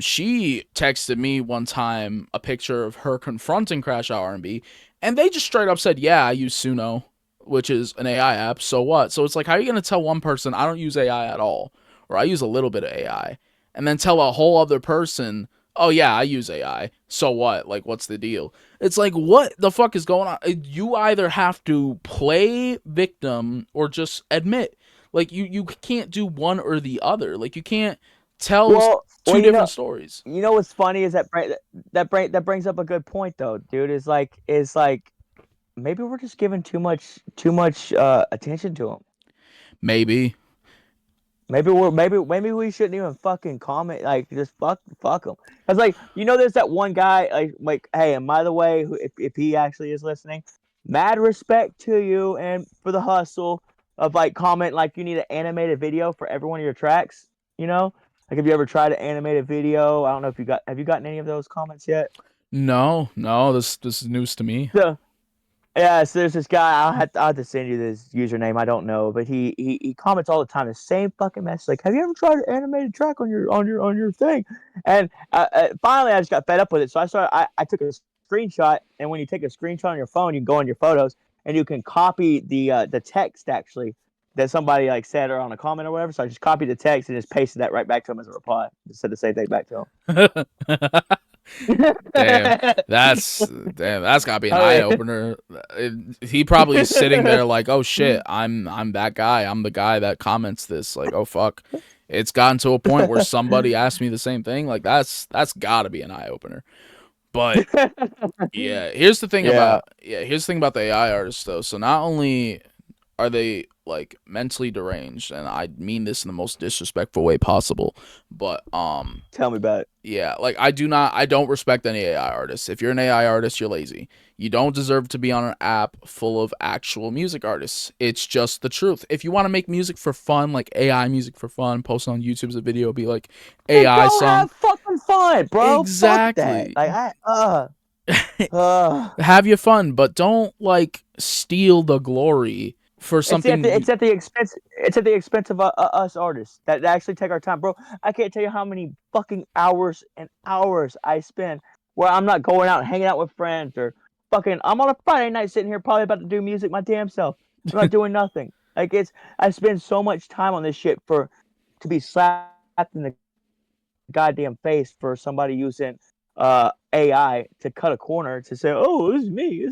she texted me one time a picture of her confronting Crash Out R&B, and they just straight up said, yeah, I use Suno, which is an AI app. So what? So it's like, how are you going to tell one person I don't use AI at all? Or I use a little bit of AI, and then tell a whole other person, oh yeah, I use AI. So what? Like, what's the deal? It's like, what the fuck is going on? You either have to play victim or just admit. Like, you can't do one or the other. Like, you can't tell Well, two different stories. you know what's funny is that brings up a good point though, dude. Is like maybe we're just giving too much attention to them. Maybe. Maybe we shouldn't even fucking comment. Like just fuck them. Cause like there's that one guy like hey, and by the way, if he actually is listening, mad respect to you and for the hustle of like comment like you need an animated video for every one of your tracks. You know, like have you ever tried an animated video? I don't know if have you gotten any of those comments yet? No, this is news to me. So yeah, so there's this guy. I'll have to send you this username. I don't know, but he comments all the time the same fucking message. Like, have you ever tried an animated track on your thing? And finally, I just got fed up with it. So I took a screenshot, and when you take a screenshot on your phone, you can go on your photos, and you can copy the text actually that somebody like said or on a comment or whatever. So I just copied the text and just pasted that right back to him as a reply. Just said the same thing back to him. That's gotta be an Oh, eye yeah. opener. He probably is sitting there like, oh shit, I'm that guy. I'm the guy that comments this. Like, oh fuck, it's gotten to a point where somebody asked me the same thing. Like, that's gotta be an eye opener. But yeah, here's the thing Yeah. about the AI artists though. So not only are they like mentally deranged, and I mean this in the most disrespectful way possible, but Tell me about it. yeah, like I don't respect any AI artists. If you're an AI artist, you're lazy. You don't deserve to be on an app full of actual music artists. It's just the truth. If you want to make music for fun, like AI music for fun, post on YouTube as a video, be like Then AI go song. have fucking fun, bro. Exactly. Fuck that. Like Have your fun, but don't like steal the glory for something. it's at the expense. It's at the expense of us artists that actually take our time, bro. I can't tell you how many fucking hours and hours I spend where I'm not going out and hanging out with friends or fucking. I'm on a Friday night sitting here probably about to do music my damn self. I'm not doing nothing. Like I spend so much time on this shit to be slapped in the goddamn face for somebody using AI to cut a corner to say, "Oh, this is me."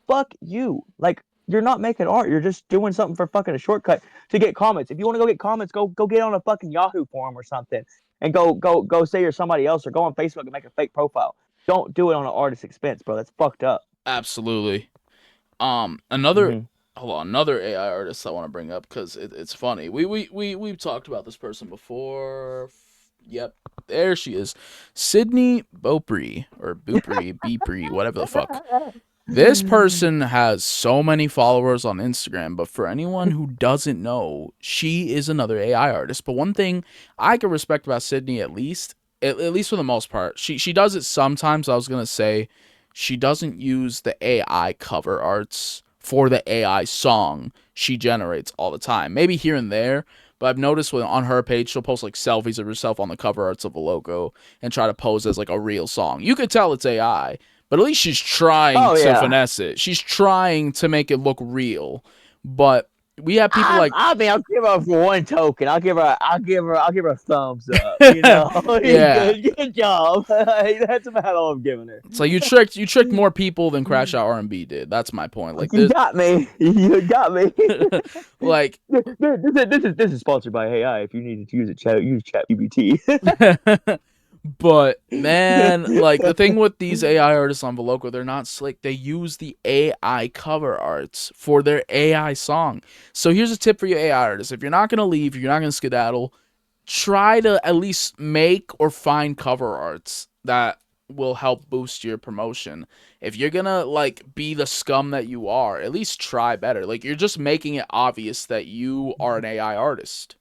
Fuck you. Like you're not making art. You're just doing something for fucking a shortcut to get comments. If you want to go get comments, go get on a fucking Yahoo forum or something, and go say you're somebody else, or go on Facebook and make a fake profile. Don't do it on an artist's expense, bro. That's fucked up. Absolutely. Another Mhm. hold on, another AI artist I want to bring up because it's funny. We've talked about this person before. Yep, there she is, Sydney Beaupre or Beepre, whatever the fuck. This person has so many followers on Instagram, but for anyone who doesn't know, she is another AI artist. But one thing I can respect about Sydney, at least for the most part, she does it sometimes. I was gonna say she doesn't use the AI cover arts for the AI song she generates all the time. Maybe here and there, but I've noticed when on her page she'll post like selfies of herself on the cover arts of Voloco and try to pose as like a real song. You could tell it's AI, but at least she's trying Oh to yeah. finesse it. She's trying to make it look real. But we have people like I mean, I'll give her for one token. I'll give her a thumbs up. You know, yeah. good job. That's about all I'm giving her. It's like you tricked more people than Crash Out R&B did. That's my point. Like You this got me. You got me. like This is sponsored by AI. If you needed to use it, use ChatGPT. but man, like the thing with these AI artists on Voloco, they're not slick. They use the AI cover arts for their AI song. So here's a tip for you AI artists. If you're not gonna leave, if you're not gonna skedaddle, try to at least make or find cover arts that will help boost your promotion. If you're gonna like be the scum that you are, at least try better. Like you're just making it obvious that you are an AI artist.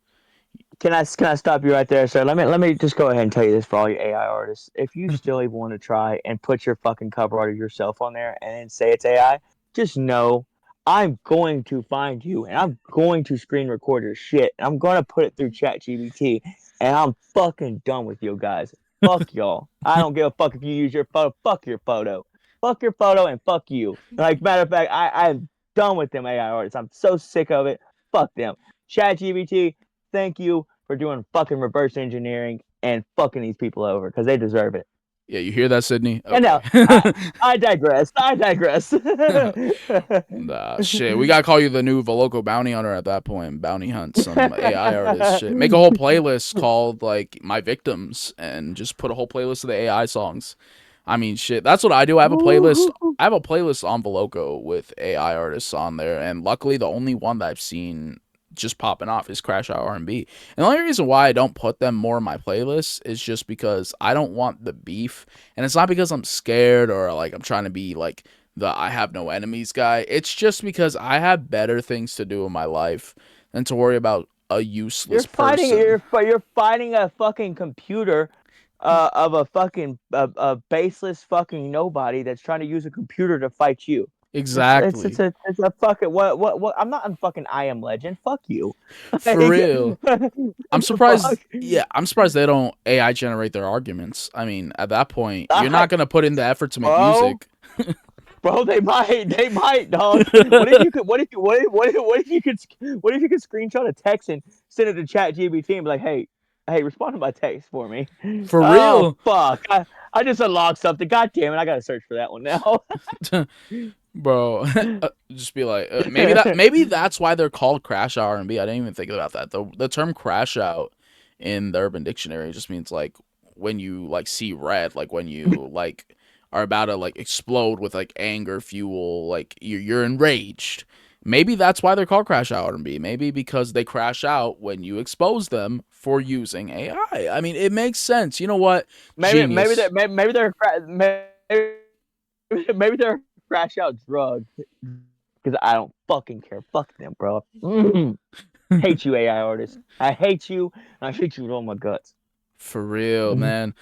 Can I stop you right there, sir? Let me just go ahead and tell you this for all you AI artists. If you still even want to try and put your fucking cover art of yourself on there and then say it's AI, just know I'm going to find you and I'm going to screen record your shit. And I'm gonna put it through ChatGPT, and I'm fucking done with you guys. Fuck y'all. I don't give a fuck if you use your photo. Fuck your photo. Fuck your photo and fuck you. Like matter of fact, I'm done with them AI artists. I'm so sick of it. Fuck them. ChatGPT, thank you for doing fucking reverse engineering and fucking these people over because they deserve it. Yeah, you hear that, Sydney? Okay. And now, I digress. I digress. Nah, shit. We gotta call you the new Voloco bounty hunter at that point. Bounty hunt some AI artist shit. Make a whole playlist called like My Victims and just put a whole playlist of the AI songs. I mean, shit. That's what I do. I have a playlist. I have a playlist on Voloco with AI artists on there, and luckily, the only one that I've seen just popping off is Crash Out R&B. And the only reason why I don't put them more in my playlist is just because I don't want the beef, and it's not because I'm scared or like I'm trying to be like the I have no enemies guy. It's just because I have better things to do in my life than to worry about a useless person. You're fighting a fucking computer of a fucking a baseless fucking nobody that's trying to use a computer to fight you. Exactly. It's a fucking what I'm not in fucking I Am Legend. Fuck you. For real. I'm surprised. Fuck? Yeah, I'm surprised they don't AI generate their arguments. I mean, at that point, you're I, not gonna put in the effort to make bro, music. Bro, they might, dog. What if you could, what if you could screenshot a text and send it to Chat GBT and be like, hey, respond to my text for me. For Oh real. fuck, I just unlocked something. God damn it, I gotta search for that one now. Bro, just be like, maybe that's why they're called crash out R&B. I didn't even think about that. The term crash out in the Urban Dictionary just means like when you like see red, like when you like are about to like explode with like anger fuel, like you're enraged. Maybe that's why they're called crash out R&B. Maybe because they crash out when you expose them for using AI. I mean, it makes sense. You know what? maybe Genius. maybe they're crash out drug because I don't fucking care. Fuck them, bro. Hate you, AI artists. I hate you. And I hate you with all my guts. For real, man.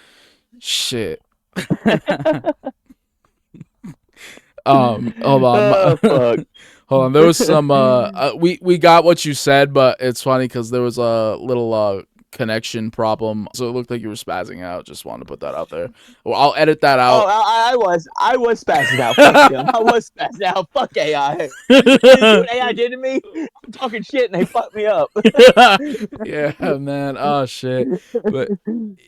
Shit. Hold on. Oh fuck. Hold on. There was some we got what you said, but it's funny because there was a little connection problem. So it looked like you were spazzing out. Just wanted to put that out there. Well, I'll edit that Oh, out. I was spazzing out. Fuck them. I was spazzing out. Fuck AI. You see what AI did to me? I'm talking shit and they fucked me up. Yeah, man. Oh shit. But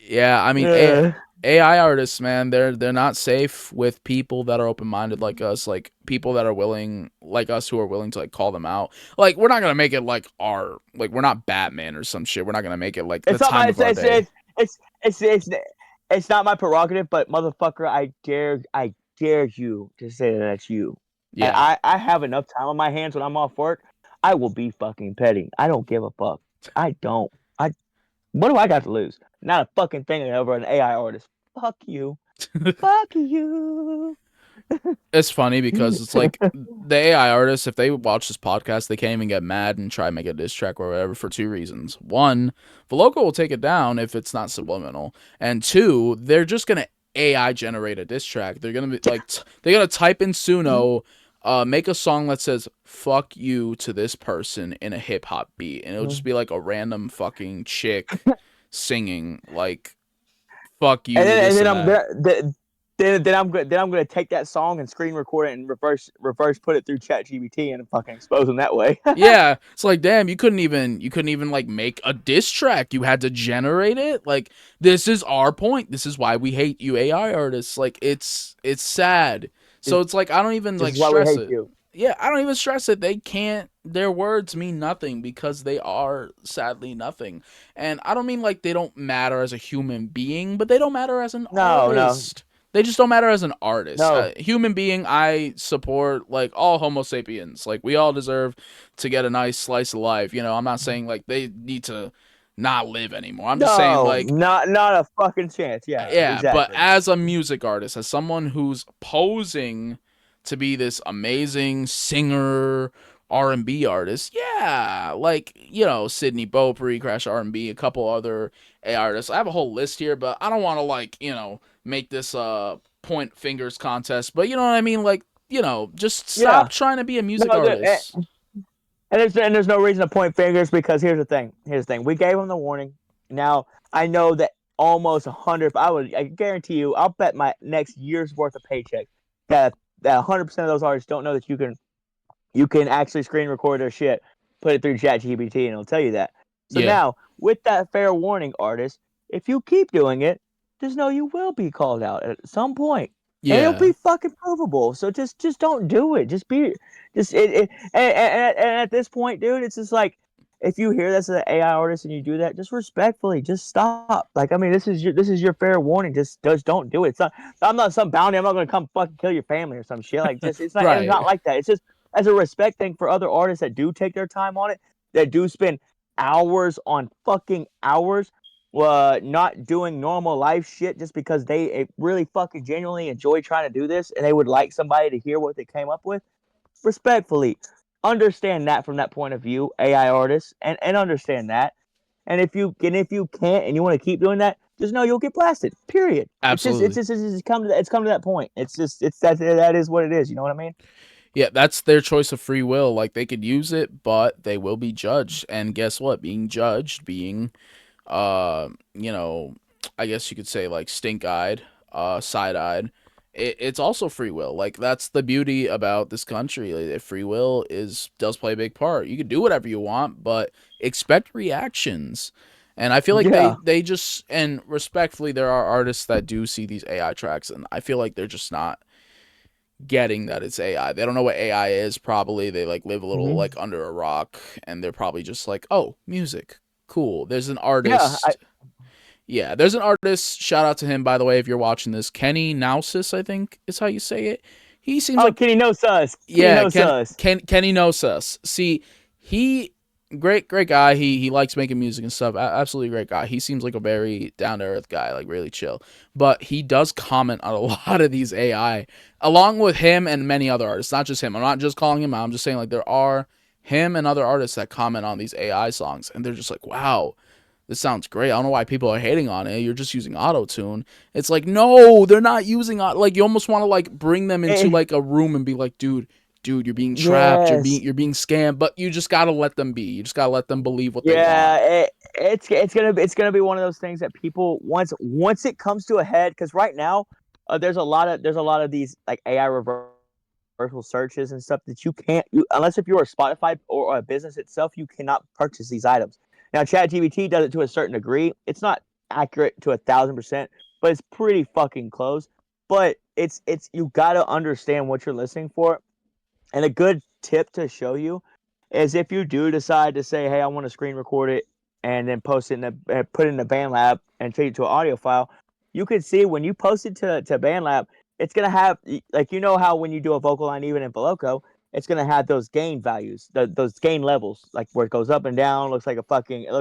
yeah, I mean, Uh, AI artists, man, they're not safe with people that are open minded like us, like people that are willing, like us, who are willing to like call them out. Like we're not gonna make it like we're not Batman or some shit. We're not gonna make it like the it's not time my of our day. it's not my prerogative, but motherfucker, I dare you to say that that's you. And Yeah, I have enough time on my hands when I'm off work. I will be fucking petty. I don't give a fuck. I don't. I What do I got to lose? Not a fucking thing over an AI artist. Fuck you. Fuck you. it's funny because it's like the AI artists, if they watch this podcast, they can't even get mad and try and make a diss track or whatever for two reasons. One, Voloco will take it down if it's not subliminal, and two, they're just gonna AI generate a diss track. They're gonna be like, they're gonna type in Suno, make a song that says "fuck you" to this person in a hip hop beat, and it'll just be like a random fucking chick singing like "fuck And you" then this and I'm that. then I'm gonna take that song and screen record it and reverse put it through Chat GBT and fucking expose them that way. Yeah, it's like, damn, you couldn't even like make a diss track. You had to generate it. Like, this is our point. This is why we hate you AI artists. Like, it's sad. So This it's like I don't even this like is why we stress hate it. you. Yeah, I don't even stress it. They can't, their words mean nothing because they are sadly nothing. And I don't mean like they don't matter as a human being, but they don't matter as an No. artist. They just don't matter as an artist. No. Human being, I support like all Homo sapiens. Like we all deserve to get a nice slice of life. You know, I'm not saying like they need to not live anymore. I'm just saying No. like, Not a fucking chance. Yeah, yeah, but exactly. as a music artist, as someone who's posing to be this amazing singer, R&B artist, yeah, like, you know, Sydney Beaupre, Crash R&B, a couple other A artists. I have a whole list here, but I don't want to like, you know, make this point fingers contest, but you know what I mean? Like, you know, just stop Yeah. trying to be a music No, artist. and there's no reason to point fingers because here's the thing. Here's the thing. We gave them the warning. Now I know that almost 100. I guarantee you. I'll bet my next year's worth of paycheck that 100% of those artists don't know that you can actually screen record their shit, put it through ChatGPT, and it'll tell you that. So Yeah. now, with that fair warning, artist, if you keep doing it, just know you will be called out at some point, and it'll Yeah. be fucking provable. So just don't do it. Just and at this point, dude, it's just like if you hear that's an AI artist and you do that, just respectfully, just stop. Like I mean, this is your fair warning. Just don't do it. It's not. I'm not some bounty. I'm not gonna come fucking kill your family or some shit. Like just it's Right. not like that. It's just as a respect thing for other artists that do take their time on it, that do spend hours on fucking hours, not doing normal life shit just because they really fucking genuinely enjoy trying to do this and they would like somebody to hear what they came up with. Respectfully, understand that from that point of view, AI artists, and understand that. And if you can't and you want to keep doing that, just know you'll get blasted. Period. Absolutely. It's come to that point. It's that is what it is. You know what I mean? Yeah, that's their choice of free will. Like they could use it, but they will be judged. And guess what? Being judged, being you know, I guess you could say like stink eyed, side eyed, it's also free will. Like that's the beauty about this country. Like, free will does play a big part. You can do whatever you want, but expect reactions. And I feel like Yeah. they just, and respectfully, there are artists that do see these AI tracks, and I feel like they're just not getting that it's AI. They don't know what AI is. Probably they like live a little Hmm. like under a rock, and they're probably just like, oh, music, cool. There's an Yeah. artist. Yeah, there's an artist. Shout out to him, by the way, if you're watching this. Kenny Nausis, I think is how you say it. He seems Oh, like, Kenny knows us. Kenny yeah, knows us. Kenny knows us. See, he great guy. He likes making music and stuff. Absolutely great guy. He seems like a very down to earth guy, like really chill. But he does comment on a lot of these AI, along with him and many other artists. Not just him. I'm not just calling him out. I'm just saying like there are him and other artists that comment on these AI songs, and they're just like, wow, this sounds great. I don't know why people are hating on it. You're just using auto tune. It's like, no, they're not using like, you almost want to like bring them into Eh, like a room and be like, dude, you're being trapped. yes. You're being scammed. But you just gotta let them be. You just gotta let them believe what they Yeah. want. It's gonna be one of those things that people once it comes to a head, because right now there's a lot of these like AI reversal searches and stuff that you can't unless if you're a Spotify or a business itself, you cannot purchase these items. Now ChatGPT does it to a certain degree. It's not accurate to 1,000%, but it's pretty fucking close. But it's you got to understand what you're listening for. And a good tip to show you is if you do decide to say, "Hey, I want to screen record it and then post it put it in the Bandlab and change it to an audio file," you can see when you post it to Bandlab, it's gonna have like how when you do a vocal line even in Voloco, it's gonna have those gain values, those gain levels, like where it goes up and down, it looks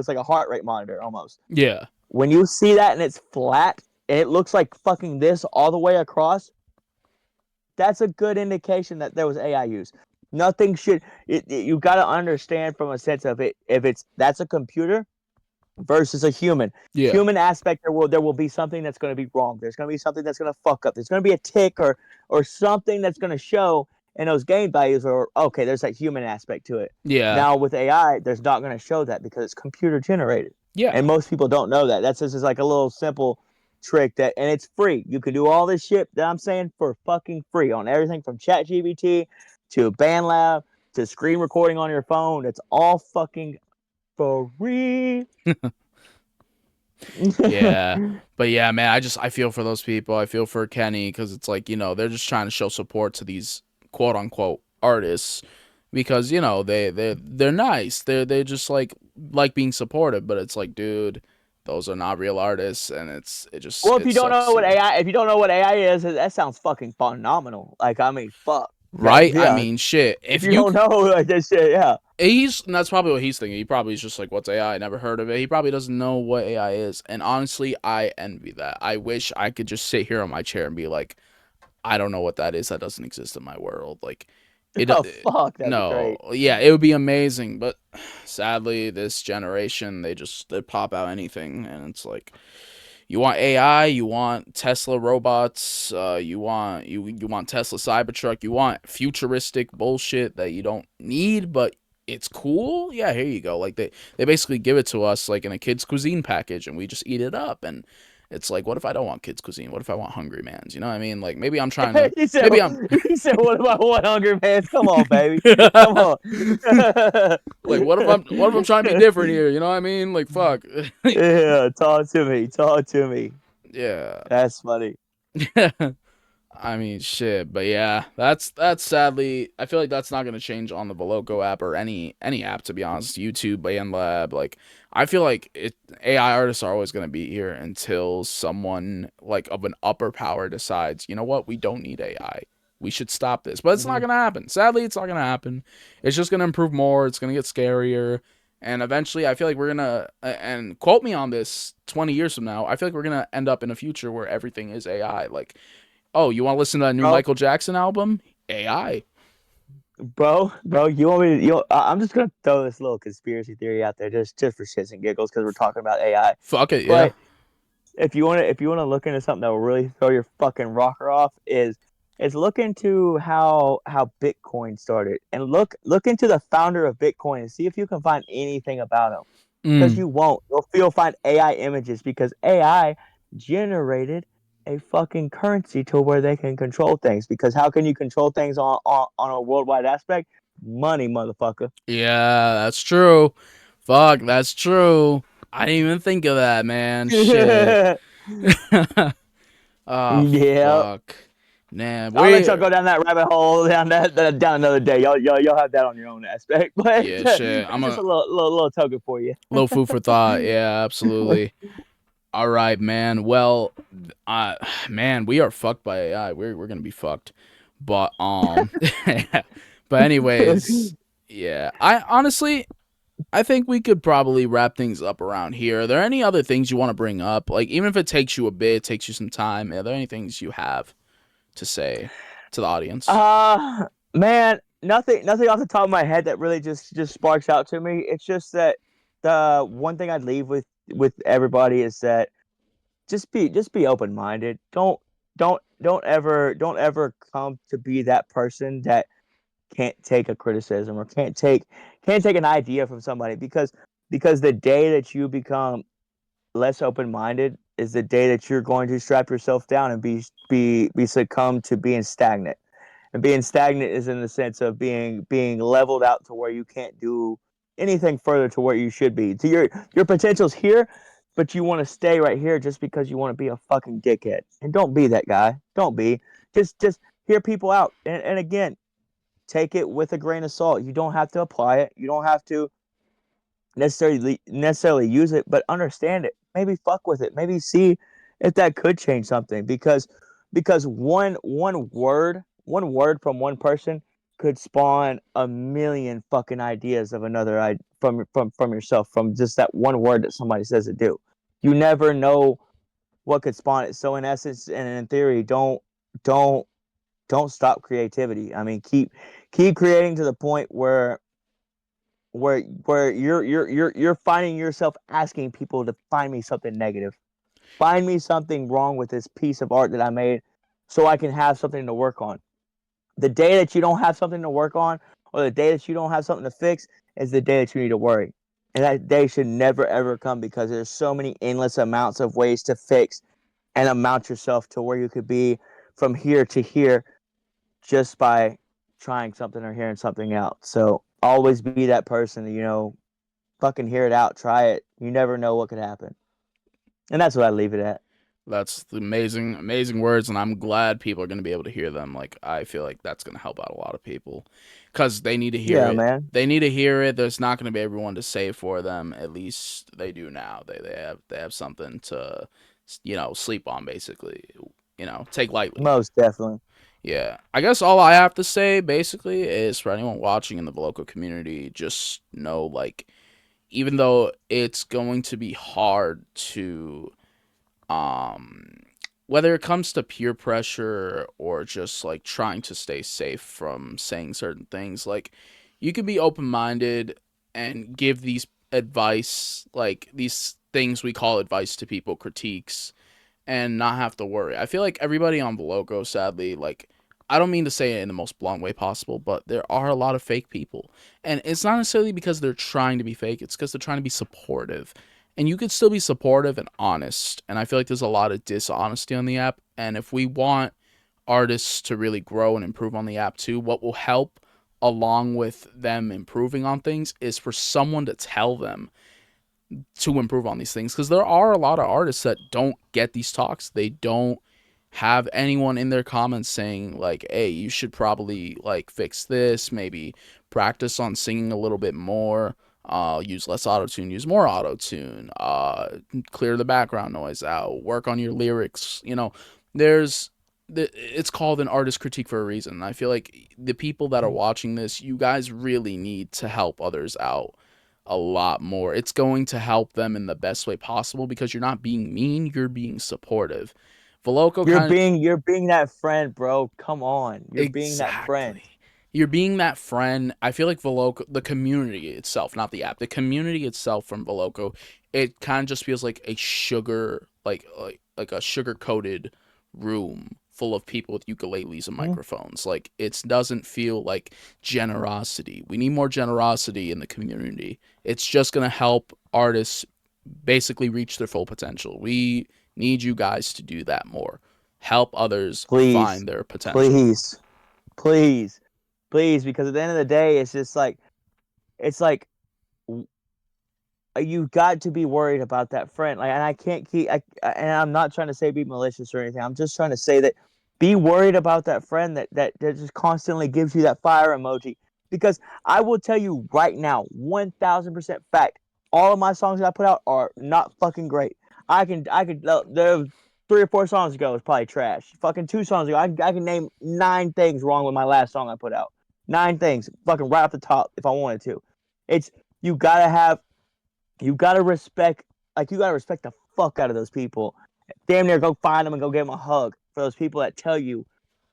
like a heart rate monitor almost. Yeah. When you see that and it's flat and it looks like fucking this all the way across, that's a good indication that there was AI use. Nothing should you got to understand from a sense of it if it's that's a computer versus a human. Yeah. Human aspect there will be something that's going to be wrong. There's going to be something that's going to fuck up. There's going to be a tick or something that's going to show and those gain values are okay, there's that human aspect to it. Yeah. Now with AI, there's not going to show that because it's computer generated. Yeah. And most people don't know that. That's just like a little simple trick and it's free. You can do all this shit that I'm saying for fucking free on everything from ChatGPT to BandLab to screen recording on your phone. It's all fucking free. Yeah. But yeah, man, I feel for those people. I feel for Kenny because it's like, they're just trying to show support to these quote unquote artists because, they're nice. They just like being supported, but it's like, dude, those are not real artists, and Well, if it you don't sucks to know what see. AI, if you don't know what AI is, that sounds fucking phenomenal. Like, I mean, fuck. That, Right? I yeah. mean, shit. If If you you don't know, like that shit, yeah. that's probably what he's thinking. He probably is just like, what's AI? I never heard of it. He probably doesn't know what AI is. And honestly, I envy that. I wish I could just sit here on my chair and be like, I don't know what that is. That doesn't exist in my world. Like, Oh fuck, that'd be no, great. yeah, it would be amazing. But sadly, this generation, they pop out anything, and it's like, you want AI, you want Tesla robots, you want Tesla Cybertruck, you want futuristic bullshit that you don't need, but it's cool. Yeah, here you go. Like they basically give it to us like in a kids cuisine package, and we just eat it up. And it's like, what if I don't want kids cuisine? What if I want Hungry Man's? You know what I mean? Like maybe I'm trying to, he said, maybe I'm. he said, what about one hungry man? Come on, baby, come on. Like what if I'm trying to be different here? You know what I mean? Like fuck. Yeah, talk to me, talk to me. Yeah. That's funny. I mean, shit, but yeah, that's sadly, I feel like that's not gonna change on the Voloco app or any app, to be honest. YouTube, Bandlab, like I feel like AI artists are always gonna be here until someone like of an upper power decides, you know what, we don't need AI. We should stop this, but it's not Mhm. gonna happen. Sadly, it's not gonna happen. It's just gonna improve more. It's gonna get scarier, and eventually, I feel like we're gonna and quote me on this. 20 years from now, I feel like we're gonna end up in a future where everything is AI. Like, oh, you want to listen to that new Bro, Michael Jackson album? AI. bro, you want me to? I'm just gonna throw this little conspiracy theory out there, just for shits and giggles, because we're talking about AI. Fuck it, yeah. But if you wanna look into something that will really throw your fucking rocker off, is look into how Bitcoin started, and look into the founder of Bitcoin and see if you can find anything about him. Because Mm. you won't. You'll find AI images because AI generated a fucking currency to where they can control things. Because how can you control things on a worldwide aspect? Money, motherfucker. Yeah, that's true. Fuck, that's true. I didn't even think of that, man. Shit. Oh, Yeah. fuck. Man, I'll let y'all we go down that rabbit hole down another day. Y'all have that on your own aspect, but yeah, shit. that's I'm just a a little token for you. little food for thought. Yeah, absolutely. All right, man. Well, man, we are fucked by AI. We're gonna be fucked. But but anyways, yeah. I honestly, I think we could probably wrap things up around here. Are there any other things you want to bring up? Like, even if it takes you a bit, takes you some time. Are there any things you have to say to the audience? Man, nothing off the top of my head that really just sparks out to me. It's just that the one thing I'd leave with everybody is that just be open minded. Don't ever come to be that person that can't take a criticism or can't take an idea from somebody, because the day that you become less open minded is the day that you're going to strap yourself down and be succumb to being stagnant. And being stagnant is in the sense of being leveled out to where you can't do anything further to where you should be. To your potential's here, but you want to stay right here just because you want to be a fucking dickhead. And don't be that guy. Don't be. Just hear people out. And again, take it with a grain of salt. You don't have to apply it. You don't have to necessarily use it, but understand it. Maybe fuck with it. Maybe see if that could change something, because one word from one person could spawn a million fucking ideas of another from yourself, from just that one word that somebody says to do. You never know what could spawn it. So in essence and in theory, don't don't stop creativity. I mean, keep creating to the point where you're finding yourself asking people to find me something negative, find me something wrong with this piece of art that I made, so I can have something to work on. The day that you don't have something to work on, or the day that you don't have something to fix, is the day that you need to worry. And that day should never ever come, because there's so many endless amounts of ways to fix and amount yourself to where you could be from here to here, just by trying something or hearing something out. So always be that person, fucking hear it out, try it. You never know what could happen. And that's what I leave it at. That's the amazing, amazing words, and I'm glad people are going to be able to hear them. Like, I feel like that's going to help out a lot of people because they need to hear Yeah, it. man. They need to hear it. There's not going to be everyone to say for them. At least they do now. They have something to, sleep on, basically. Take lightly. Most definitely. Yeah, I guess all I have to say basically is for anyone watching in the Voloco community, just know, like, even though it's going to be hard to um whether it comes to peer pressure or just like trying to stay safe from saying certain things, like, you could be open-minded and give these advice, like these things we call advice to people, critiques, and not have to worry. I feel like everybody on Voloco, sadly, like, I don't mean to say it in the most blunt way possible, but there are a lot of fake people. And it's not necessarily because they're trying to be fake, it's because they're trying to be supportive. And you could still be supportive and honest. And I feel like there's a lot of dishonesty on the app. And if we want artists to really grow and improve on the app too, what will help along with them improving on things is for someone to tell them to improve on these things, because there are a lot of artists that don't get these talks. They don't have anyone in their comments saying, like, hey, you should probably like fix this, maybe practice on singing a little bit more, use less auto-tune, use more auto-tune, clear the background noise out, work on your lyrics. There's it's called an artist critique for a reason. I feel like the people that are watching this, you guys really need to help others out a lot more. It's going to help them in the best way possible because you're not being mean, you're being supportive. Voloco You're kind of being that friend, bro. Come on. You're being that friend. exactly. You're being that friend. I feel like Voloco, the community itself, not the app, the community itself from Voloco, it kind of just feels like a sugar, like a sugar coated room full of people with ukuleles and Mhm. microphones. Like, it doesn't feel like generosity. We need more generosity in the community. It's just gonna help artists basically reach their full potential. We need you guys to do that more. help others Please, find their potential. please, please, please, because at the end of the day, it's just like it's like you got to be worried about that friend. Like, and I can't keep. And I'm not trying to say be malicious or anything. I'm just trying to say that be worried about that friend that just constantly gives you that fire emoji. Because I will tell you right now, 1,000% fact, all of my songs that I put out are not fucking great. I could. There was 3 or 4 songs ago was probably trash. Fucking 2 songs ago, I can name 9 things wrong with my last song I put out. 9 things, fucking right off the top, if I wanted to. It's you gotta have you gotta respect, you gotta respect the fuck out of those people. Damn near go find them and go give them a hug for those people that tell you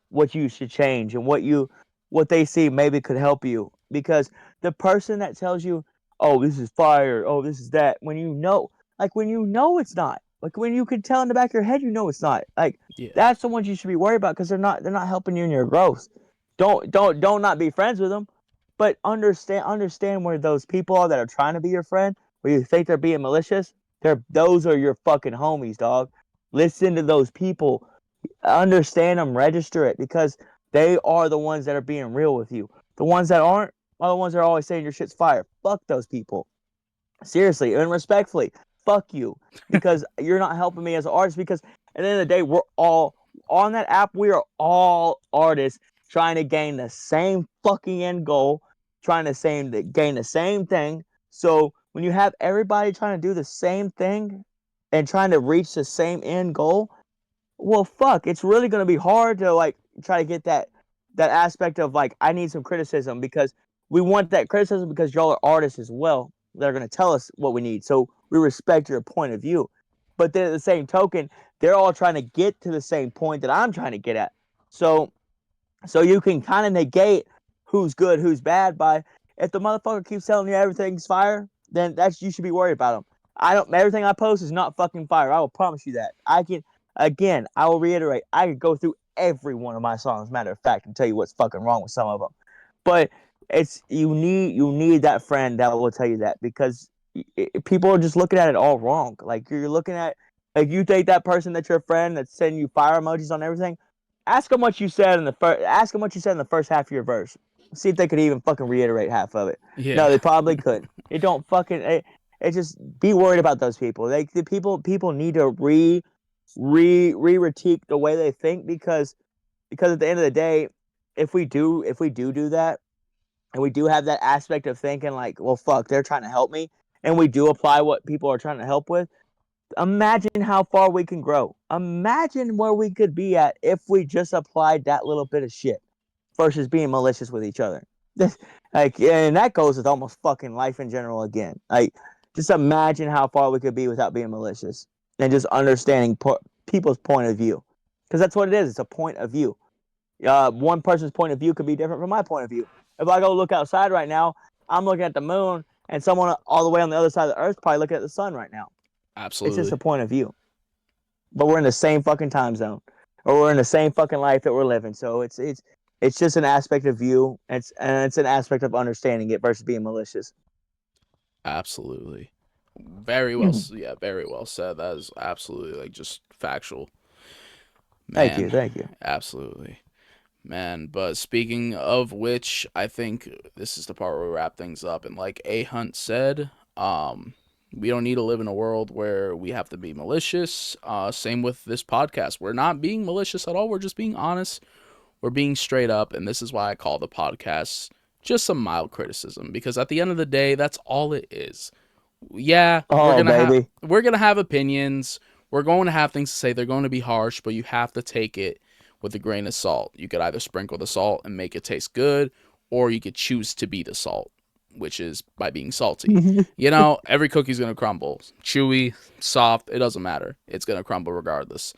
what you should change and what they see maybe could help you. Because the person that tells you, "Oh, this is fire," "Oh, this is that," when you know it's not, like when you can tell in the back of your head, you know it's not. Like Yeah. that's the ones you should be worried about because they're not helping you in your growth. Don't not be friends with them, but understand where those people are that are trying to be your friend, where you think they're being malicious. Those are your fucking homies, dog. Listen to those people, understand them, register it, because they are the ones that are being real with you. The ones that aren't are the ones that are always saying your shit's fire. Fuck those people. Seriously and respectfully, fuck you, because you're not helping me as an artist. Because at the end of the day, we're all on that app. We are all artists trying to gain the same fucking end goal, trying to gain the same thing. So when you have everybody trying to do the same thing and trying to reach the same end goal, well, fuck, it's really gonna be hard to like try to get that aspect of like I need some criticism, because we want that criticism because y'all are artists as well that are gonna tell us what we need. So we respect your point of view. But then at the same token, they're all trying to get to the same point that I'm trying to get at. So you can kind of negate who's good, who's bad by if the motherfucker keeps telling you everything's fire, then that's you should be worried about him. I don't Everything I post is not fucking fire. I will promise you that. I will reiterate, I could go through every one of my songs, matter of fact, and tell you what's fucking wrong with some of them. But it's you need that friend that will tell you that, because people are just looking at it all wrong. Like you're looking at like you think that person that's your friend that's sending you fire emojis on everything. Ask them what you said in the first. Ask them what you said in the first half of your verse. See if they could even fucking reiterate half of it. Yeah. No, they probably couldn't. It don't fucking. It just be worried about those people. The people need to re-critique the way they think, because at the end of the day, if we do that, and we do have that aspect of thinking like, well, fuck, they're trying to help me, and we do apply what people are trying to help with. Imagine how far we can grow. Imagine where we could be at if we just applied that little bit of shit versus being malicious with each other. And that goes with almost fucking life in general again. Like, just imagine how far we could be without being malicious and just understanding people's point of view, because that's what it is. It's a point of view. One person's point of view could be different from my point of view. If I go look outside right now, I'm looking at the moon, and someone all the way on the other side of the earth probably looking at the sun right now. It's just Absolutely. a point of view. But we're in the same fucking time zone, or we're in the same fucking life that we're living. So it's just an aspect of view. It's an aspect of understanding it versus being malicious. Absolutely. Very well. Yeah, very well said. That is absolutely like just factual. Thank you, Man, thank you. absolutely. Man, but speaking of which, I think this is the part where we wrap things up. And like Ahunt said, we don't need to live in a world where we have to be malicious. Same with this podcast. We're not being malicious at all. We're just being honest. We're being straight up. And this is why I call the podcast just some mild criticism. Because at the end of the day, that's all it is. Yeah, Oh, baby. we're gonna have opinions. We're going to have things to say. They're going to be harsh, but you have to take it with a grain of salt. You could either sprinkle the salt and make it taste good, or you could choose to be the salt, which is by being salty. You know, every cookie's gonna crumble. Chewy, soft, it doesn't matter. It's gonna crumble regardless.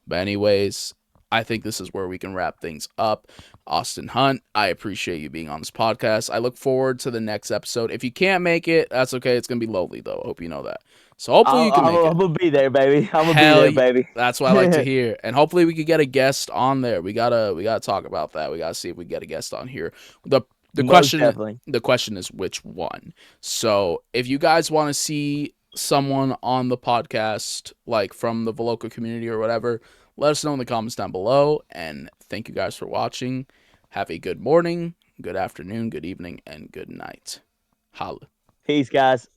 But anyways, I think this is where we can wrap things up. Austin Hunt, I appreciate you being on this podcast. I look forward to the next episode. If you can't make it, that's okay. It's going to be lonely, though. I hope you know that. So hopefully you can make it. I'm gonna be there, baby. I'm gonna be Hell, there, baby. that's what I like to hear. And hopefully we could get a guest on there. We gotta talk about that. We gotta see if we get a guest on here. The Most question definitely. the question is which one. So if you guys want to see someone on the podcast, like from the Voloco community or whatever, Let us know in the comments down below. And thank you guys for watching. Have a good morning, good afternoon, good evening, and good night. Holla. Peace, guys.